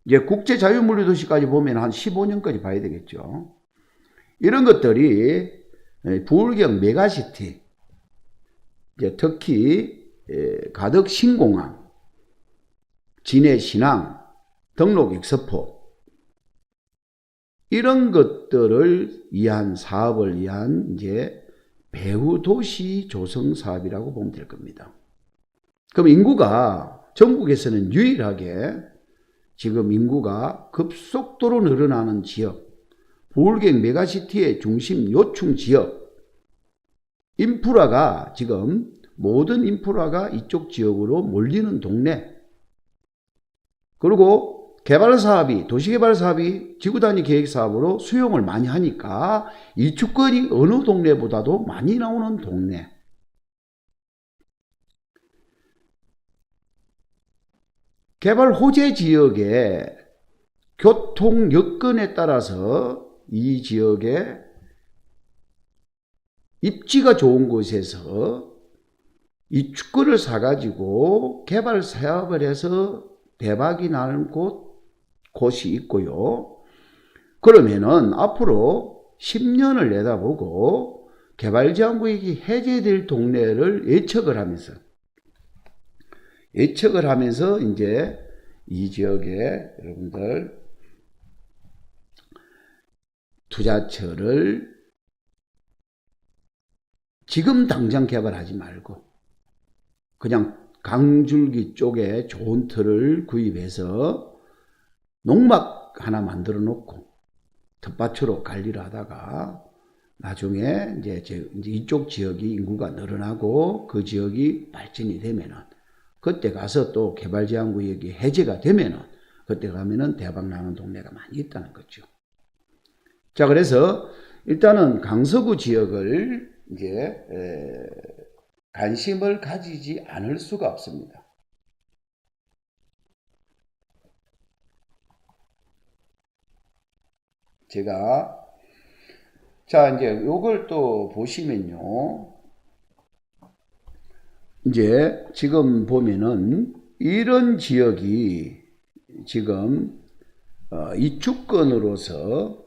이제 국제 자유물류도시까지 보면 한 15년까지 봐야 되겠죠. 이런 것들이 부울경 메가시티, 이제 특히 가덕 신공항, 진해 신항, 등록 익스포 이런 것들을 위한 사업을 위한 이제 배후 도시 조성 사업이라고 보면 될 겁니다. 그럼 인구가 전국에서는 유일하게 지금 인구가 급속도로 늘어나는 지역, 부울경 메가시티의 중심 요충 지역, 인프라가 지금 모든 인프라가 이쪽 지역으로 몰리는 동네, 그리고 개발사업이, 도시개발사업이 지구단위 계획사업으로 수용을 많이 하니까 이주권이 어느 동네보다도 많이 나오는 동네. 개발 호재 지역의 교통 여건에 따라서 이 지역에 입지가 좋은 곳에서 이 주권을 사가지고 개발 사업을 해서 대박이 나는 곳이 있고요. 그러면은 앞으로 10년을 내다보고 개발제한구역이 해제될 동네를 예측을 하면서 이제 이 지역에 여러분들 투자처를 지금 당장 개발하지 말고 그냥 강줄기 쪽에 좋은 틀을 구입해서 농막 하나 만들어 놓고 텃밭으로 관리를 하다가 나중에 이제 이쪽 지역이 인구가 늘어나고 그 지역이 발전이 되면은 그때 가서 또 개발제한구역이 해제가 되면은 그때 가면은 대박 나는 동네가 많이 있다는 거죠. 자, 그래서 일단은 강서구 지역을 이제 관심을 가지지 않을 수가 없습니다. 제가 자 이제 요걸 또 보시면요, 이제 지금 보면은 이런 지역이 지금 이주권으로서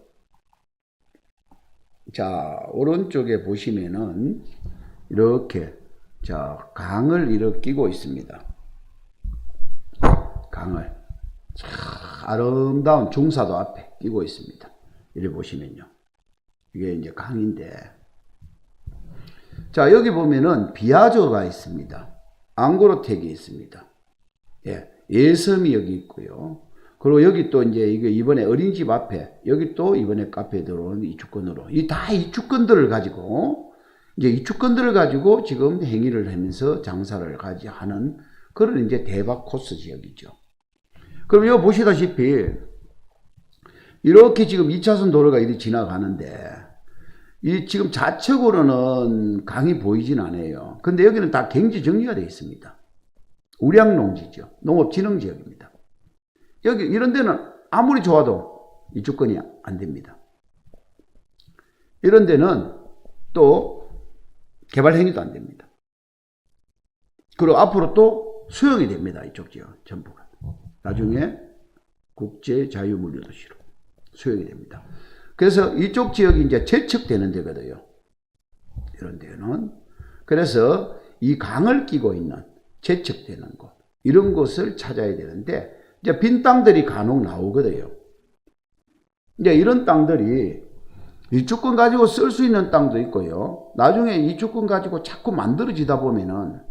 자 오른쪽에 보시면은 이렇게 자 강을 이렇게 끼고 있습니다. 강을 참 아름다운 중사도 앞에 끼고 있습니다. 이렇게 보시면요. 이게 이제 강인데. 자, 여기 보면은 비아조가 있습니다. 앙고로텍이 있습니다. 예, 예섬이 여기 있고요. 그리고 여기 또 이제 이게 이번에 어린이집 앞에, 여기 또 이번에 카페에 들어오는 이 주권으로, 이 다 이 주권들을 가지고, 이제 이 주권들을 가지고 지금 행위를 하면서 장사를 하는 그런 이제 대박 코스 지역이죠. 그럼 여기 보시다시피, 이렇게 지금 2차선 도로가 이리 지나가는데, 이 지금 좌측으로는 강이 보이진 않아요. 근데 여기는 다 경지 정리가 되어 있습니다. 우량농지죠. 농업진흥지역입니다. 여기 이런 데는 아무리 좋아도 이 주권이 안 됩니다. 이런 데는 또 개발 행위도 안 됩니다. 그리고 앞으로 또 수용이 됩니다. 이쪽 지역 전부가. 나중에 국제자유물류도시로 수용이 됩니다. 그래서 이쪽 지역이 이제 재척되는 데거든요. 이런 데는. 그래서 이 강을 끼고 있는 재척되는 곳, 이런 곳을 찾아야 되는데, 이제 빈 땅들이 간혹 나오거든요. 이제 이런 땅들이 이 주권 가지고 쓸 수 있는 땅도 있고요. 나중에 이 주권 가지고 자꾸 만들어지다 보면은,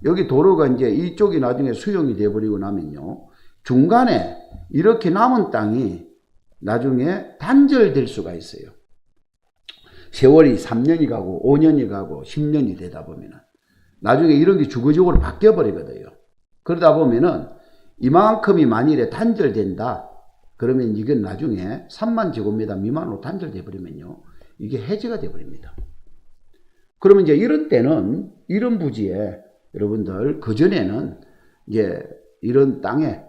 여기 도로가 이제 이쪽이 나중에 수용이 돼버리고 나면요, 중간에 이렇게 남은 땅이 나중에 단절될 수가 있어요. 세월이 3년이 가고 5년이 가고 10년이 되다 보면은 나중에 이런 게 주거적으로 바뀌어 버리거든요. 그러다 보면은 이만큼이 만일에 단절된다, 그러면 이건 나중에 3만 제곱미터 미만으로 단절돼 버리면요, 이게 해제가 돼 버립니다. 그러면 이제 이런 때는, 이런 부지에 여러분들 그전에는 이제 이런 땅에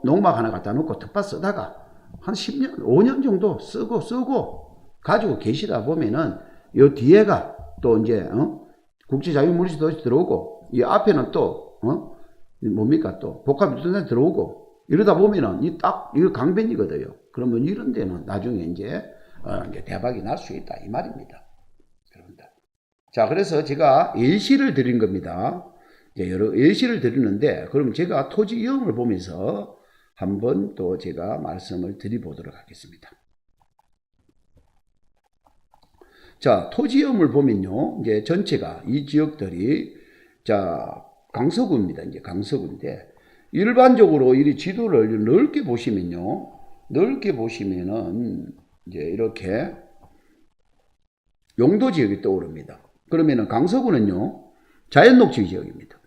농막 하나 갖다 놓고 텃밭 쓰다가 한 10년, 5년 정도 쓰고 가지고 계시다 보면은 요 뒤에가 또 이제 국제자유물류도시 들어오고, 이 앞에는 또 뭡니까, 또 복합유통단지 들어오고, 이러다 보면은 이거 강변이거든요. 그러면 이런 데는 나중에 이제 대박이 날 수 있다, 이 말입니다, 여러분들. 자, 그래서 제가 예시를 드린 겁니다. 이제 여러 예시를 드리는데, 그럼 제가 토지 이용을 보면서 한번 또 제가 말씀을 드려보도록 하겠습니다. 자, 토지 이용을 보면요, 이제 전체가 이 지역들이, 자, 강서구입니다. 이제 강서구인데, 일반적으로 이 지도를 넓게 보시면요, 넓게 보시면은 이제 이렇게 용도 지역이 떠오릅니다. 그러면은 강서구는요, 자연녹지 지역입니다.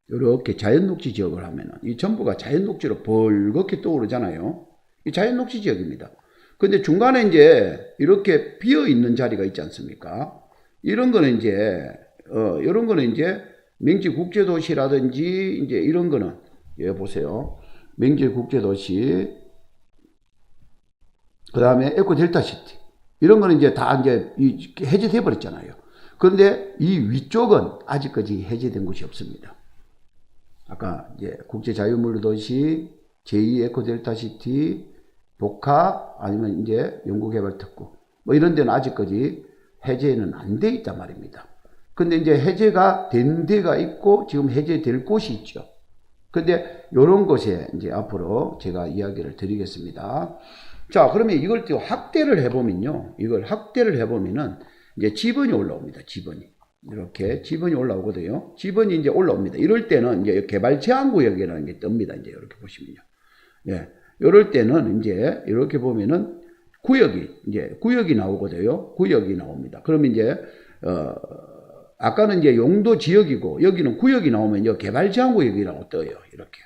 이렇게 자연녹지 지역을 하면은 이 전부가 자연녹지로 벌겋게 떠오르잖아요. 이 자연녹지 지역입니다. 근데 중간에 이제 이렇게 비어 있는 자리가 있지 않습니까? 이런 거는 이제 이런 거는 이제 맹지 국제도시라든지 이제 이런 거는, 예, 보세요. 맹지 국제도시, 그 다음에 에코델타시티, 이런 거는 이제 다 이제 해제돼 버렸잖아요. 그런데 이 위쪽은 아직까지 해제된 곳이 없습니다. 아까 이제 국제자유물류도시, 제2 에코델타시티, 복합, 아니면 이제 연구개발특구, 뭐 이런 데는 아직까지 해제는 안 돼 있단 말입니다. 근데 이제 해제가 된 데가 있고 지금 해제될 곳이 있죠. 근데 이런 곳에 이제 앞으로 제가 이야기를 드리겠습니다. 자, 그러면 이걸 또 확대를 해보면요, 이걸 확대를 해보면은 이제 지번이 올라옵니다. 지번이. 이렇게 지번이 올라오거든요. 지번이 이제 올라옵니다. 이럴 때는 이제 개발 제한 구역이라는 게 뜹니다. 이제 이렇게 보시면요. 예. 이럴 때는 이제 이렇게 보면은 구역이 나오거든요. 구역이 나옵니다. 그러면 이제, 아까는 이제 용도 지역이고, 여기는 구역이 나오면 이제 개발 제한 구역이라고 떠요. 이렇게.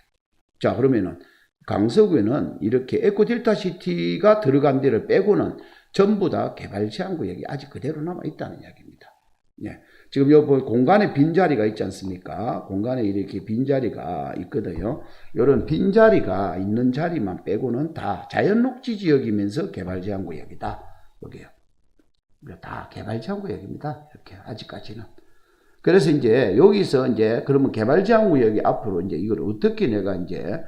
자, 그러면은 강서구에는 이렇게 에코델타시티가 들어간 데를 빼고는 전부 다 개발 제한 구역이 아직 그대로 남아 있다는 이야기입니다. 예. 지금 요 공간에 빈자리가 있지 않습니까? 공간에 이렇게 빈자리가 있거든요. 이런 빈자리가 있는 자리만 빼고는 다 자연녹지 지역이면서 개발 제한 구역이다. 여기요. 다 개발 제한 구역입니다. 이렇게 아직까지는. 그래서 이제 여기서 이제 그러면 개발 제한 구역이 앞으로 이제 이걸 어떻게 내가 이제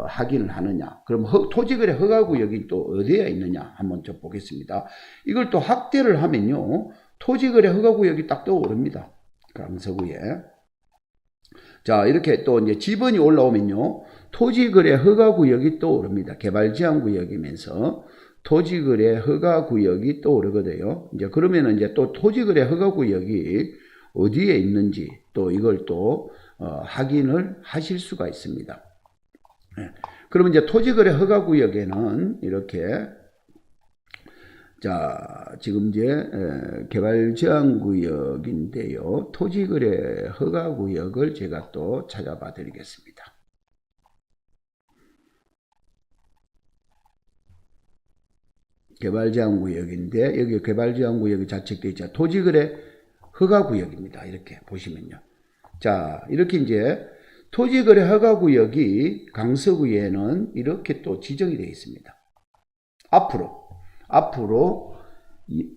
확인을 하느냐. 그럼 토지거래 허가 구역이 또 어디에 있느냐 한번 좀 보겠습니다. 이걸 또 확대를 하면요, 토지거래 허가구역이 딱 떠오릅니다. 강서구에. 자, 이렇게 또 이제 지번이 올라오면요, 토지거래 허가구역이 떠오릅니다. 개발제한구역이면서 토지거래 허가구역이 떠오르거든요. 이제 그러면은 이제 또 토지거래 허가구역이 어디에 있는지 또 이걸 또 확인을 하실 수가 있습니다. 네. 그러면 이제 토지거래 허가구역에는 이렇게 자, 지금 이제 개발제한구역인데요. 토지거래 허가구역을 제가 또 찾아봐 드리겠습니다. 개발제한구역인데 여기 개발제한구역이 자책되어 있죠. 토지거래 허가구역입니다. 이렇게 보시면요. 자, 이렇게 이제 토지거래 허가구역이 강서구에는 이렇게 또 지정이 되어 있습니다. 앞으로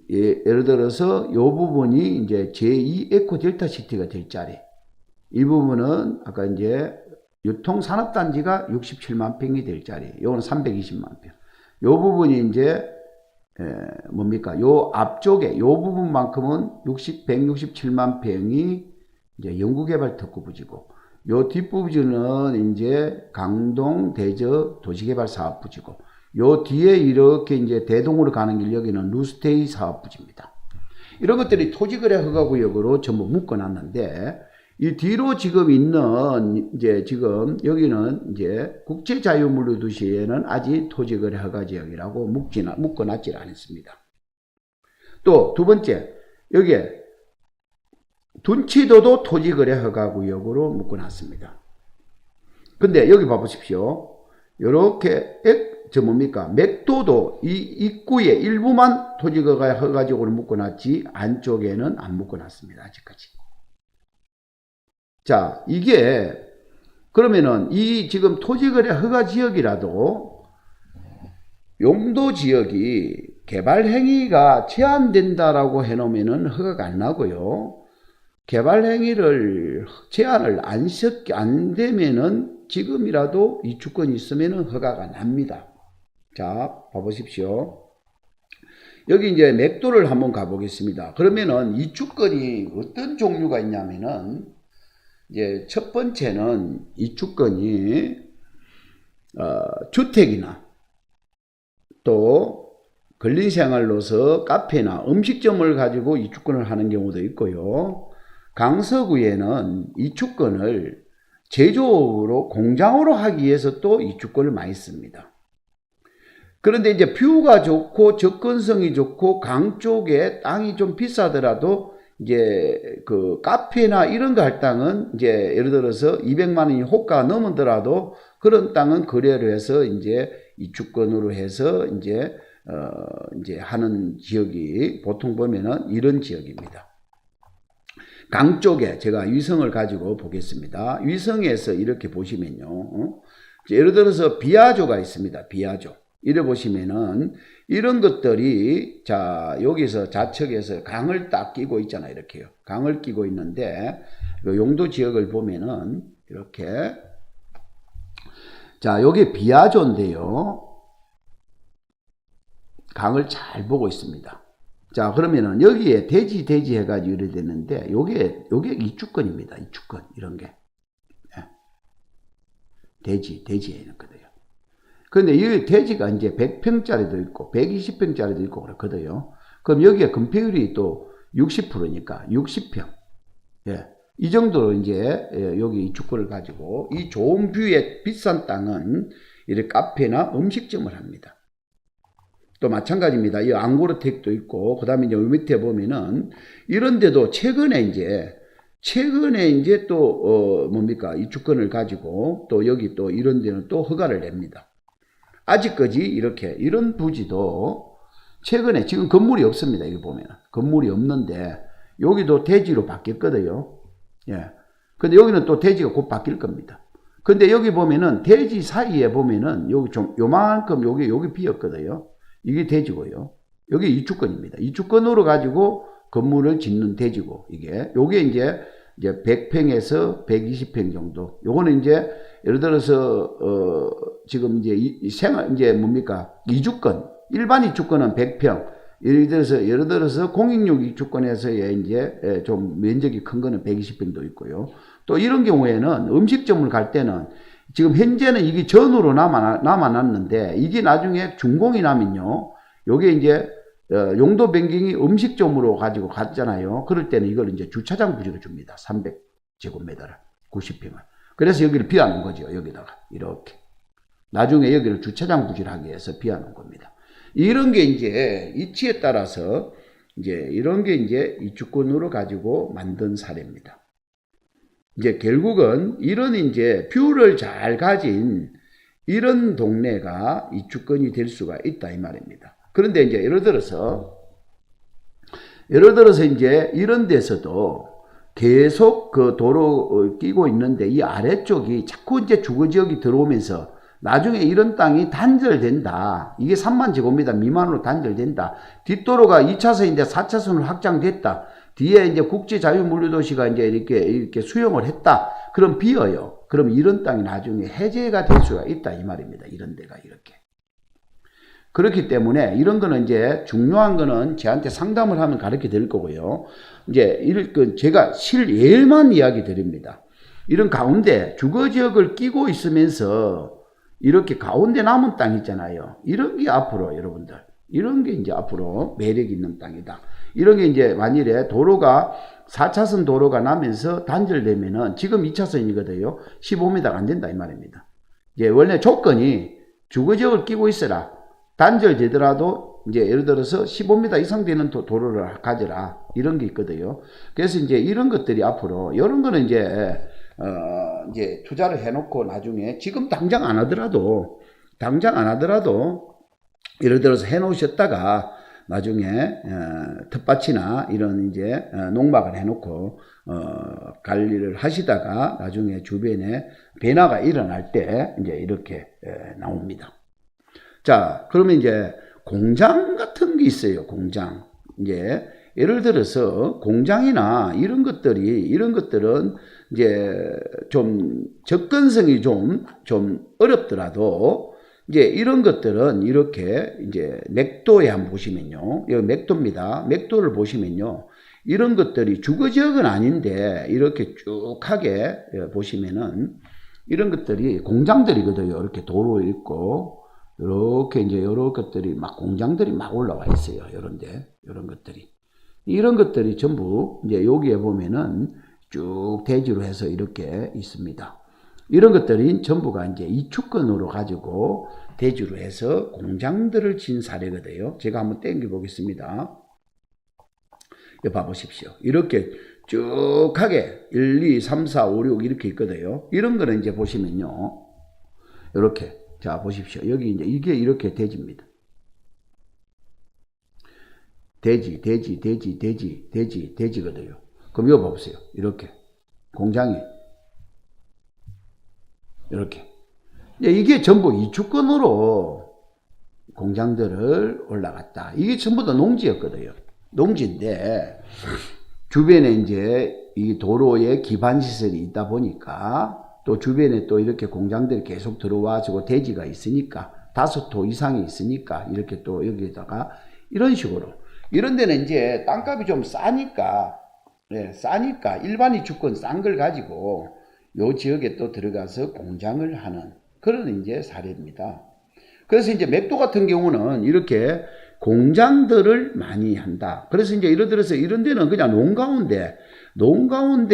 예를 들어서 이 부분이 이제 제2 에코 델타 시티가 될 자리. 이 부분은 아까 이제 유통산업단지가 67만 평이 될 자리. 요거는 320만 평. 요 부분이 이제 뭡니까? 요 앞쪽에 요 부분만큼은 167만 평이 이제 연구개발 특구부지고, 요 뒷부지는 이제 강동 대저 도시개발 사업부지고, 요 뒤에 이렇게 이제 대동으로 가는 길 여기는 루스테이 사업부지입니다. 이런 것들이 토지거래 허가구역으로 전부 묶어놨는데, 이 뒤로 지금 있는 이제 지금 여기는 이제 국제자유물류도시에는 아직 토지거래 허가지역이라고 묶어놨지 않습니다. 또 두 번째, 여기에 둔치도도 토지거래 허가구역으로 묶어놨습니다. 근데 여기 봐보십시오. 요렇게 맥도도 이 입구에 일부만 토지거래 허가지역으로 묶어놨지 안쪽에는 안 묶어놨습니다. 아직까지. 자, 이게 그러면은 이 지금 토지거래 허가지역이라도 용도지역이 개발행위가 제한된다라고 해놓으면은 허가가 안 나고요. 개발행위를 제한을 안 되면은 지금이라도 이 주권이 있으면은 허가가 납니다. 자, 봐보십시오. 여기 이제 맥도를 한번 가보겠습니다. 그러면은 이 주권이 어떤 종류가 있냐면은 이제 첫 번째는 이 주권이 주택이나 또 근린생활로서 카페나 음식점을 가지고 이 주권을 하는 경우도 있고요. 강서구에는 이 주권을 제조업으로 공장으로 하기 위해서 또 이 주권을 많이 씁니다. 그런데 이제 뷰가 좋고 접근성이 좋고 강 쪽에 땅이 좀 비싸더라도 이제 그 카페나 이런 거 할 땅은 이제 예를 들어서 200만 원이 호가가 넘더라도 그런 땅은 거래를 해서 이제 이 주권으로 해서 이제 하는 지역이 보통 보면은 이런 지역입니다. 강 쪽에 제가 위성을 가지고 보겠습니다. 위성에서 이렇게 보시면요. 예를 들어서 비아조가 있습니다. 비아조. 이래 보시면은 이런 것들이 자 여기서 좌측에서 강을 딱 끼고 있잖아요. 이렇게요. 강을 끼고 있는데 용도 지역을 보면은 이렇게 자 여기 비아조인데요. 강을 잘 보고 있습니다. 자 그러면은 여기에 대지 해가지고 이래 됐는데 요게 이주권입니다. 이주권 이런 게 대지에 있는 거예요. 근데 이 대지가 이제 100평짜리도 있고 120평짜리도 있고 그렇거든요. 그럼 여기에 건폐율이 또 60%니까 60평. 예. 이 정도로 이제 여기 이 주권을 가지고 이 좋은 뷰에 비싼 땅은 이렇게 카페나 음식점을 합니다. 또 마찬가지입니다. 이 앙고르텍도 있고 그다음에 이제 밑에 보면은 이런 데도 최근에 이제 또 뭡니까? 이 주권을 가지고 또 여기 또 이런 데는 또 허가를 냅니다. 아직까지 이렇게 이런 부지도 최근에 지금 건물이 없습니다. 이거 보면 건물이 없는데 여기도 대지로 바뀌었거든요. 예. 근데 여기는 또 대지가 곧 바뀔 겁니다. 근데 여기 보면은 대지 사이에 보면은 여기 좀 요만큼 여기 비었거든요. 이게 대지고요. 여기 이주권입니다. 이주권으로 가지고 건물을 짓는 대지고 요게 이제 100평에서 120평 정도. 요거는 이제 예를 들어서 지금 이제 이제 뭡니까? 이주권. 일반 이주권은 100평. 예를 들어서 공익용 이주권에서의 이제 좀 면적이 큰 거는 120평도 있고요. 또 이런 경우에는 음식점을 갈 때는 지금 현재는 이게 전으로 남아놨는데 이게 나중에 준공이 나면요. 요게 이제 용도 변경이 음식점으로 가지고 갔잖아요. 그럴 때는 이걸 이제 주차장 부지로 줍니다. 300제곱미터를 90평을. 그래서 여기를 비워놓은 거죠. 여기다가 이렇게. 나중에 여기를 주차장 부지를 하기 위해서 비워놓은 겁니다. 이런 게 이제 이치에 따라서 이제 이런 게 이제 이주권으로 가지고 만든 사례입니다. 이제 결국은 이런 이제 뷰를 잘 가진 이런 동네가 이주권이 될 수가 있다 이 말입니다. 그런데 이제 예를 들어서 이제 이런 데서도 계속 그 도로 끼고 있는데 이 아래쪽이 자꾸 이제 주거지역이 들어오면서 나중에 이런 땅이 단절된다. 이게 3만 제곱미터 미만으로 단절된다. 뒷도로가 2차선인데 4차선으로 확장됐다. 뒤에 이제 국제자유물류도시가 이제 이렇게 수용을 했다. 그럼 비어요. 그럼 이런 땅이 나중에 해제가 될 수가 있다. 이 말입니다. 이런 데가 이렇게. 그렇기 때문에 이런 거는 이제 중요한 거는 저한테 상담을 하면 가르쳐 드릴 거고요. 이제 제가 실예만 이야기 드립니다. 이런 가운데 주거지역을 끼고 있으면서 이렇게 가운데 남은 땅 있잖아요. 이런 게 앞으로 여러분들, 이런 게 이제 앞으로 매력 있는 땅이다. 이런 게 이제 만일에 도로가 4차선 도로가 나면서 단절되면은 지금 2차선이거든요. 15m가 안 된다 이 말입니다. 이제 원래 조건이 주거지역을 끼고 있어라. 단절되더라도 이제 예를 들어서 15m 이상 되는 도로를 가져라. 이런 게 있거든요. 그래서 이제 이런 것들이 앞으로 이런 거는 이제 투자를 해놓고 나중에 지금 당장 안 하더라도 예를 들어서 해놓으셨다가 나중에 텃밭이나 이런 이제 농막을 해놓고 관리를 하시다가 나중에 주변에 변화가 일어날 때 이제 이렇게 나옵니다. 자, 그러면 이제 공장 같은 게 있어요. 공장. 이제 예를 들어서 공장이나 이런 것들은 이제 좀 접근성이 좀 어렵더라도 이제 이런 것들은 이렇게 이제 맥도에 한번 보시면요. 여기 맥도입니다. 맥도를 보시면요. 이런 것들이 주거지역은 아닌데 이렇게 쭉하게 보시면은 이런 것들이 공장들이거든요. 이렇게 도로 있고 이렇게 이제 여러 것들이 막 공장들이 막 올라와 있어요. 이런 것들이 전부 이제 여기에 보면은 쭉 대지로 해서 이렇게 있습니다. 이런 것들이 전부가 이제 이주권으로 가지고 대지로 해서 공장들을 진 사례거든요. 제가 한번 땡겨 보겠습니다. 여기 봐보십시오. 이렇게 쭉 하게 1, 2, 3, 4, 5, 6 이렇게 있거든요. 이런 거는 이제 보시면요. 이렇게. 자, 보십시오. 여기 이제 이게 이렇게 대지입니다. 대지거든요. 그럼 이거 봐보세요. 이렇게. 공장이. 이렇게. 이게 전부 이주권으로 공장들을 올라갔다. 이게 전부 다 농지였거든요. 농지인데, 주변에 이제 이 도로에 기반시설이 있다 보니까 또 주변에 또 이렇게 공장들이 계속 들어와지고 대지가 있으니까 5호 이상이 있으니까 이렇게 또 여기다가 이런 식으로 이런 데는 이제 땅값이 좀 싸니까 일반 이주권 싼 걸 가지고 요 지역에 또 들어가서 공장을 하는 그런 이제 사례입니다. 그래서 이제 맥도 같은 경우는 이렇게 공장들을 많이 한다. 그래서 이제 예를 들어서 이런 데는 그냥 농 가운데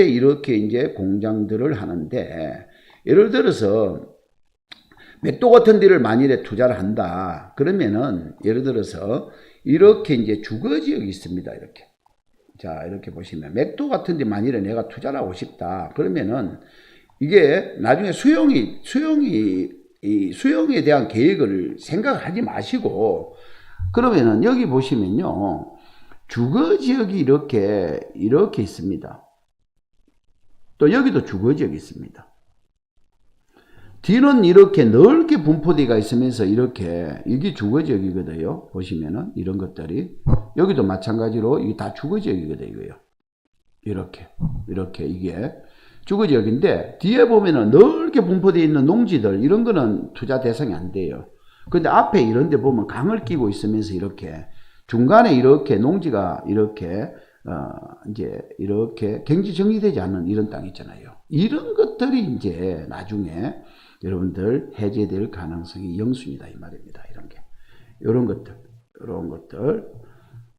이렇게 이제 공장들을 하는데, 예를 들어서 맥도 같은 데를 만일에 투자를 한다. 그러면은 예를 들어서 이렇게 이제 주거지역이 있습니다. 이렇게. 자, 이렇게 보시면 맥도 같은 데 만일에 내가 투자를 하고 싶다. 그러면은 이게 나중에 수용에 대한 계획을 생각하지 마시고, 그러면은 여기 보시면요. 주거지역이 이렇게 있습니다. 또 여기도 주거지역이 있습니다. 뒤는 이렇게 넓게 분포되어 있으면서 이렇게 이게 주거지역이거든요. 보시면은 이런 것들이 여기도 마찬가지로 이게 다 주거지역이거든요. 이렇게 이게 주거지역인데 뒤에 보면은 넓게 분포되어 있는 농지들 이런 거는 투자 대상이 안 돼요. 근데 앞에 이런 데 보면 강을 끼고 있으면서 이렇게 중간에 이렇게 농지가 이렇게 이제 이렇게 경지 정리되지 않는 이런 땅 있잖아요. 이런 것들이 이제 나중에 여러분들 해제될 가능성이 영순이다 이 말입니다. 이런 게 이런 것들 이런 것들.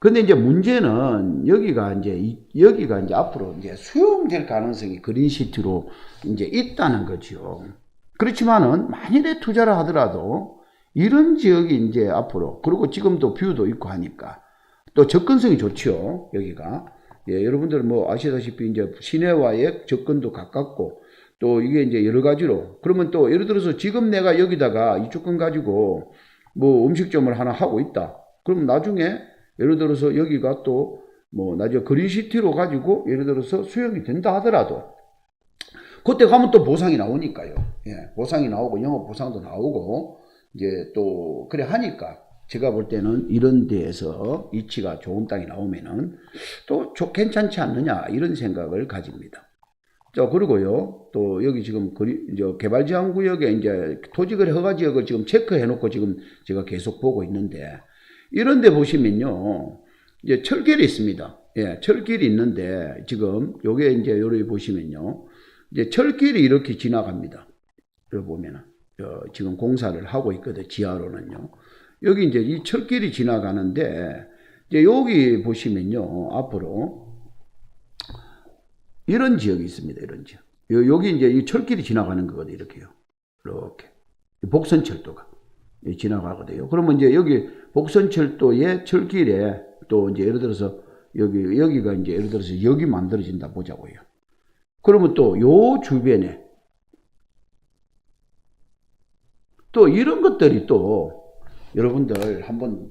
근데 이제 문제는 여기가 이제 앞으로 이제 수용될 가능성이 그린시티로 이제 있다는 거죠. 그렇지만은 만일에 투자를 하더라도 이런 지역이 이제 앞으로, 그리고 지금도 뷰도 있고 하니까 또 접근성이 좋죠. 여기가. 예, 여러분들 뭐 아시다시피 이제 시내와의 접근도 가깝고 또 이게 이제 여러 가지로, 그러면 또 예를 들어서 지금 내가 여기다가 이 조건 가지고 뭐 음식점을 하나 하고 있다. 그럼 나중에 예를 들어서 여기가 또 뭐 나중에 그린시티로 가지고 예를 들어서 수용이 된다 하더라도 그때 가면 또 보상이 나오니까요. 예, 보상이 나오고 영업 보상도 나오고 이제 또 그래 하니까 제가 볼 때는 이런 데에서 이치가 좋은 땅이 나오면은 또 괜찮지 않느냐 이런 생각을 가집니다. 자, 그리고요, 또 여기 지금 개발지향구역에 이제 토지거래 허가 지역을 지금 체크해 놓고 지금 제가 계속 보고 있는데, 이런 데 보시면요, 이제 철길이 있습니다. 예, 철길이 있는데, 지금 요게 이제 여기 보시면요, 이제 철길이 이렇게 지나갑니다. 여기 보면은, 지금 공사를 하고 있거든요, 지하로는요. 여기 이제 이 철길이 지나가는데, 이제 여기 보시면요, 앞으로, 이런 지역이 있습니다. 이런 지역. 여기 이제 이 철길이 지나가는 거거든요. 이렇게요. 이렇게. 복선철도가 지나가거든요. 그러면 이제 여기 복선철도의 철길에 또 이제 예를 들어서 여기가 이제 예를 들어서 여기 만들어진다 보자고요. 그러면 또 요 주변에 또 이런 것들이 또 여러분들 한번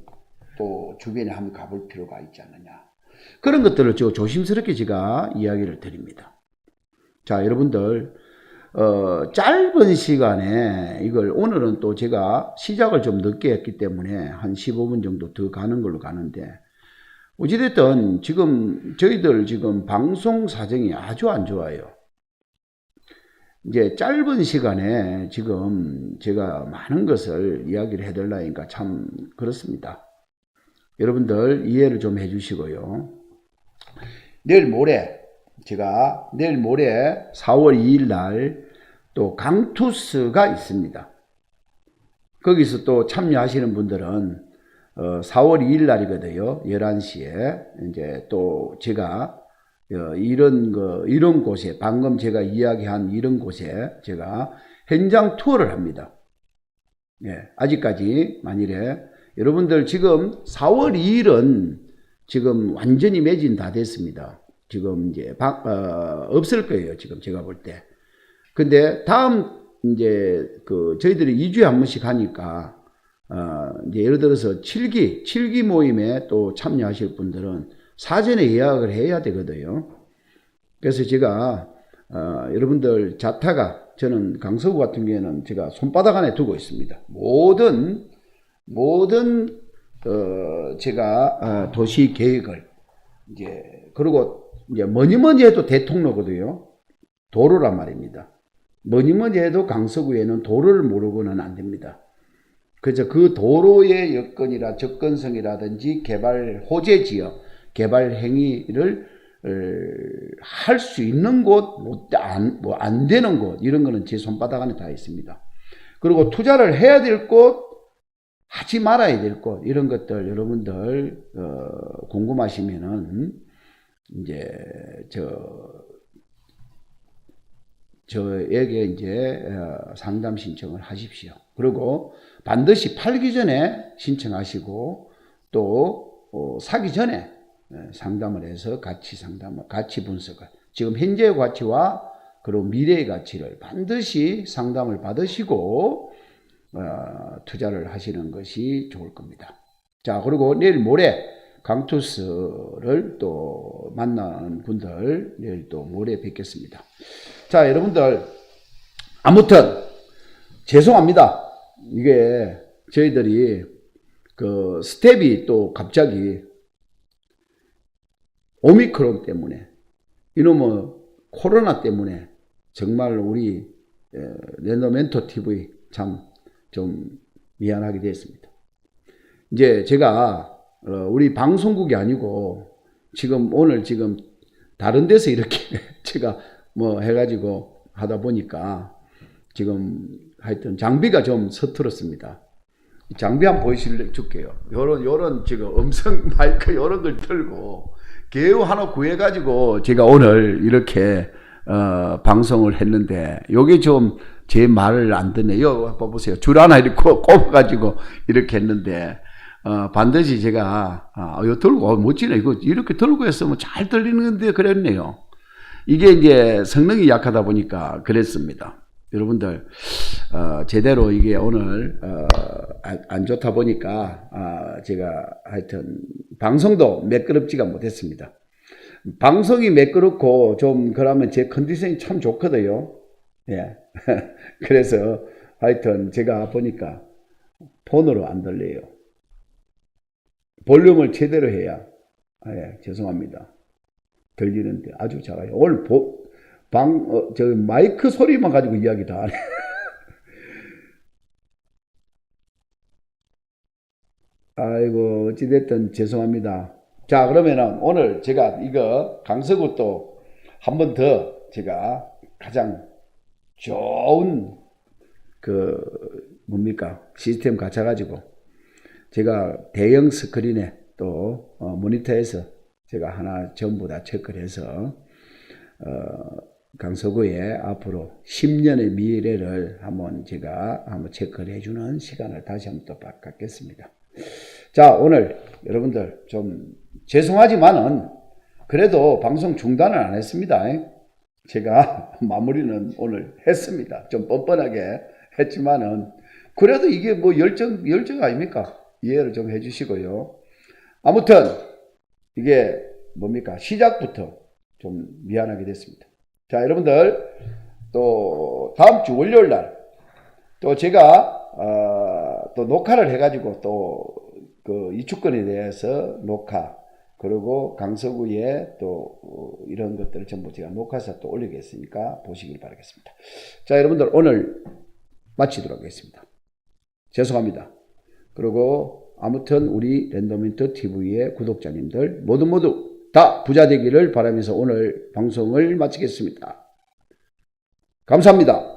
또 주변에 한번 가볼 필요가 있지 않느냐. 그런 것들을 조심스럽게 제가 이야기를 드립니다. 자, 여러분들, 짧은 시간에 이걸 오늘은 또 제가 시작을 좀 늦게 했기 때문에 한 15분 정도 더 가는 걸로 가는데, 어찌됐든 지금 저희들 지금 방송 사정이 아주 안 좋아요. 이제 짧은 시간에 지금 제가 많은 것을 이야기를 해달라니까 참 그렇습니다. 여러분들 이해를 좀 해주시고요. 내일 모레 4월 2일 날 또 강투스가 있습니다. 거기서 또 참여하시는 분들은 4월 2일 날이거든요. 11시에 이제 또 제가 이런 곳에 방금 제가 이야기한 이런 곳에 제가 현장 투어를 합니다. 예, 아직까지 만일에 여러분들 지금 4월 2일은 지금 완전히 매진 다 됐습니다. 지금 이제 없을 거예요. 지금 제가 볼 때. 근데 다음 이제 저희들이 2주에 한 번씩 하니까 이제 예를 들어서 7기 모임에 또 참여하실 분들은 사전에 예약을 해야 되거든요. 그래서 제가 여러분들 자타가 저는 강서구 같은 경우에는 제가 손바닥 안에 두고 있습니다. 모든 제가 도시 계획을 그리고 이제 뭐니 해도 대통로거든요. 도로란 말입니다. 뭐니 해도 강서구에는 도로를 모르고는 안 됩니다. 그래서 그 도로의 여건이라 접근성이라든지 개발 호재 지역, 개발 행위를 할 수 있는 곳, 안 되는 곳, 이런 거는 제 손바닥 안에 다 있습니다. 그리고 투자를 해야 될 곳, 하지 말아야 될 곳, 이런 것들 여러분들 궁금하시면은 이제 저에게 이제 상담 신청을 하십시오. 그리고 반드시 팔기 전에 신청하시고 또 사기 전에 상담을 해서 가치 분석을, 지금 현재의 가치와 그리고 미래의 가치를 반드시 상담을 받으시고 투자를 하시는 것이 좋을 겁니다. 자, 그리고 내일 모레 강투스를 또 만나는 분들 내일 또 모레 뵙겠습니다. 자, 여러분들 아무튼 죄송합니다. 이게 저희들이 스텝이 또 갑자기 오미크론 때문에 이놈의 코로나 때문에 정말 우리 랜더멘토 TV 참 좀 미안하게 됐습니다. 이제 제가 우리 방송국이 아니고 오늘 지금 다른 데서 이렇게 제가 뭐 해가지고 하다 보니까 지금 하여튼 장비가 좀 서툴었습니다. 장비 한번 보여줄게요. 요런 지금 음성 마이크 요런 걸 들고 개우 하나 구해가지고 제가 오늘 이렇게 방송을 했는데 요게 좀 제 말을 안 듣네요. 보세요. 줄 하나 이렇게 꼽아가지고 이렇게 했는데 반드시 제가 이거 들고 멋지네. 이거 이렇게 들고 했으면 잘 들리는 건데 그랬네요. 이게 이제 성능이 약하다 보니까 그랬습니다. 여러분들 제대로 이게 오늘 안 좋다 보니까 제가 하여튼 방송도 매끄럽지가 못했습니다. 방송이 매끄럽고 좀 그러면 제 컨디션이 참 좋거든요. 예. 그래서 하여튼 제가 보니까 폰으로 안 들려요. 볼륨을 제대로 해야 예, 죄송합니다. 들리는데 아주 작아요. 오늘 저 마이크 소리만 가지고 이야기 다 하네. 아이고 어찌됐든 죄송합니다. 자 그러면은 오늘 제가 이거 강서구 또 한 번 더 제가 가장 좋은 그 뭡니까 시스템 갖춰가지고 제가 대형 스크린에 또 모니터에서 제가 하나 전부 다 체크를 해서 강서구의 앞으로 10년의 미래를 한번 제가 한번 체크를 해주는 시간을 다시 한번 또 갖겠습니다. 자 오늘 여러분들 좀 죄송하지만은 그래도 방송 중단을 안 했습니다. 제가 마무리는 오늘 했습니다. 좀 뻔뻔하게 했지만은 그래도 이게 뭐 열정 아닙니까? 이해를 좀 해주시고요. 아무튼 이게 뭡니까? 시작부터 좀 미안하게 됐습니다. 자 여러분들 또 다음 주 월요일 날 또 제가 또 녹화를 해가지고 또 그 이주권에 대해서 녹화 그리고 강서구에 또 이런 것들을 전부 제가 녹화해서 또 올리겠으니까 보시길 바라겠습니다. 자 여러분들 오늘 마치도록 하겠습니다. 죄송합니다. 그리고 아무튼 우리 랜덤인터 TV의 구독자님들 모두 다 부자 되기를 바라면서 오늘 방송을 마치겠습니다. 감사합니다.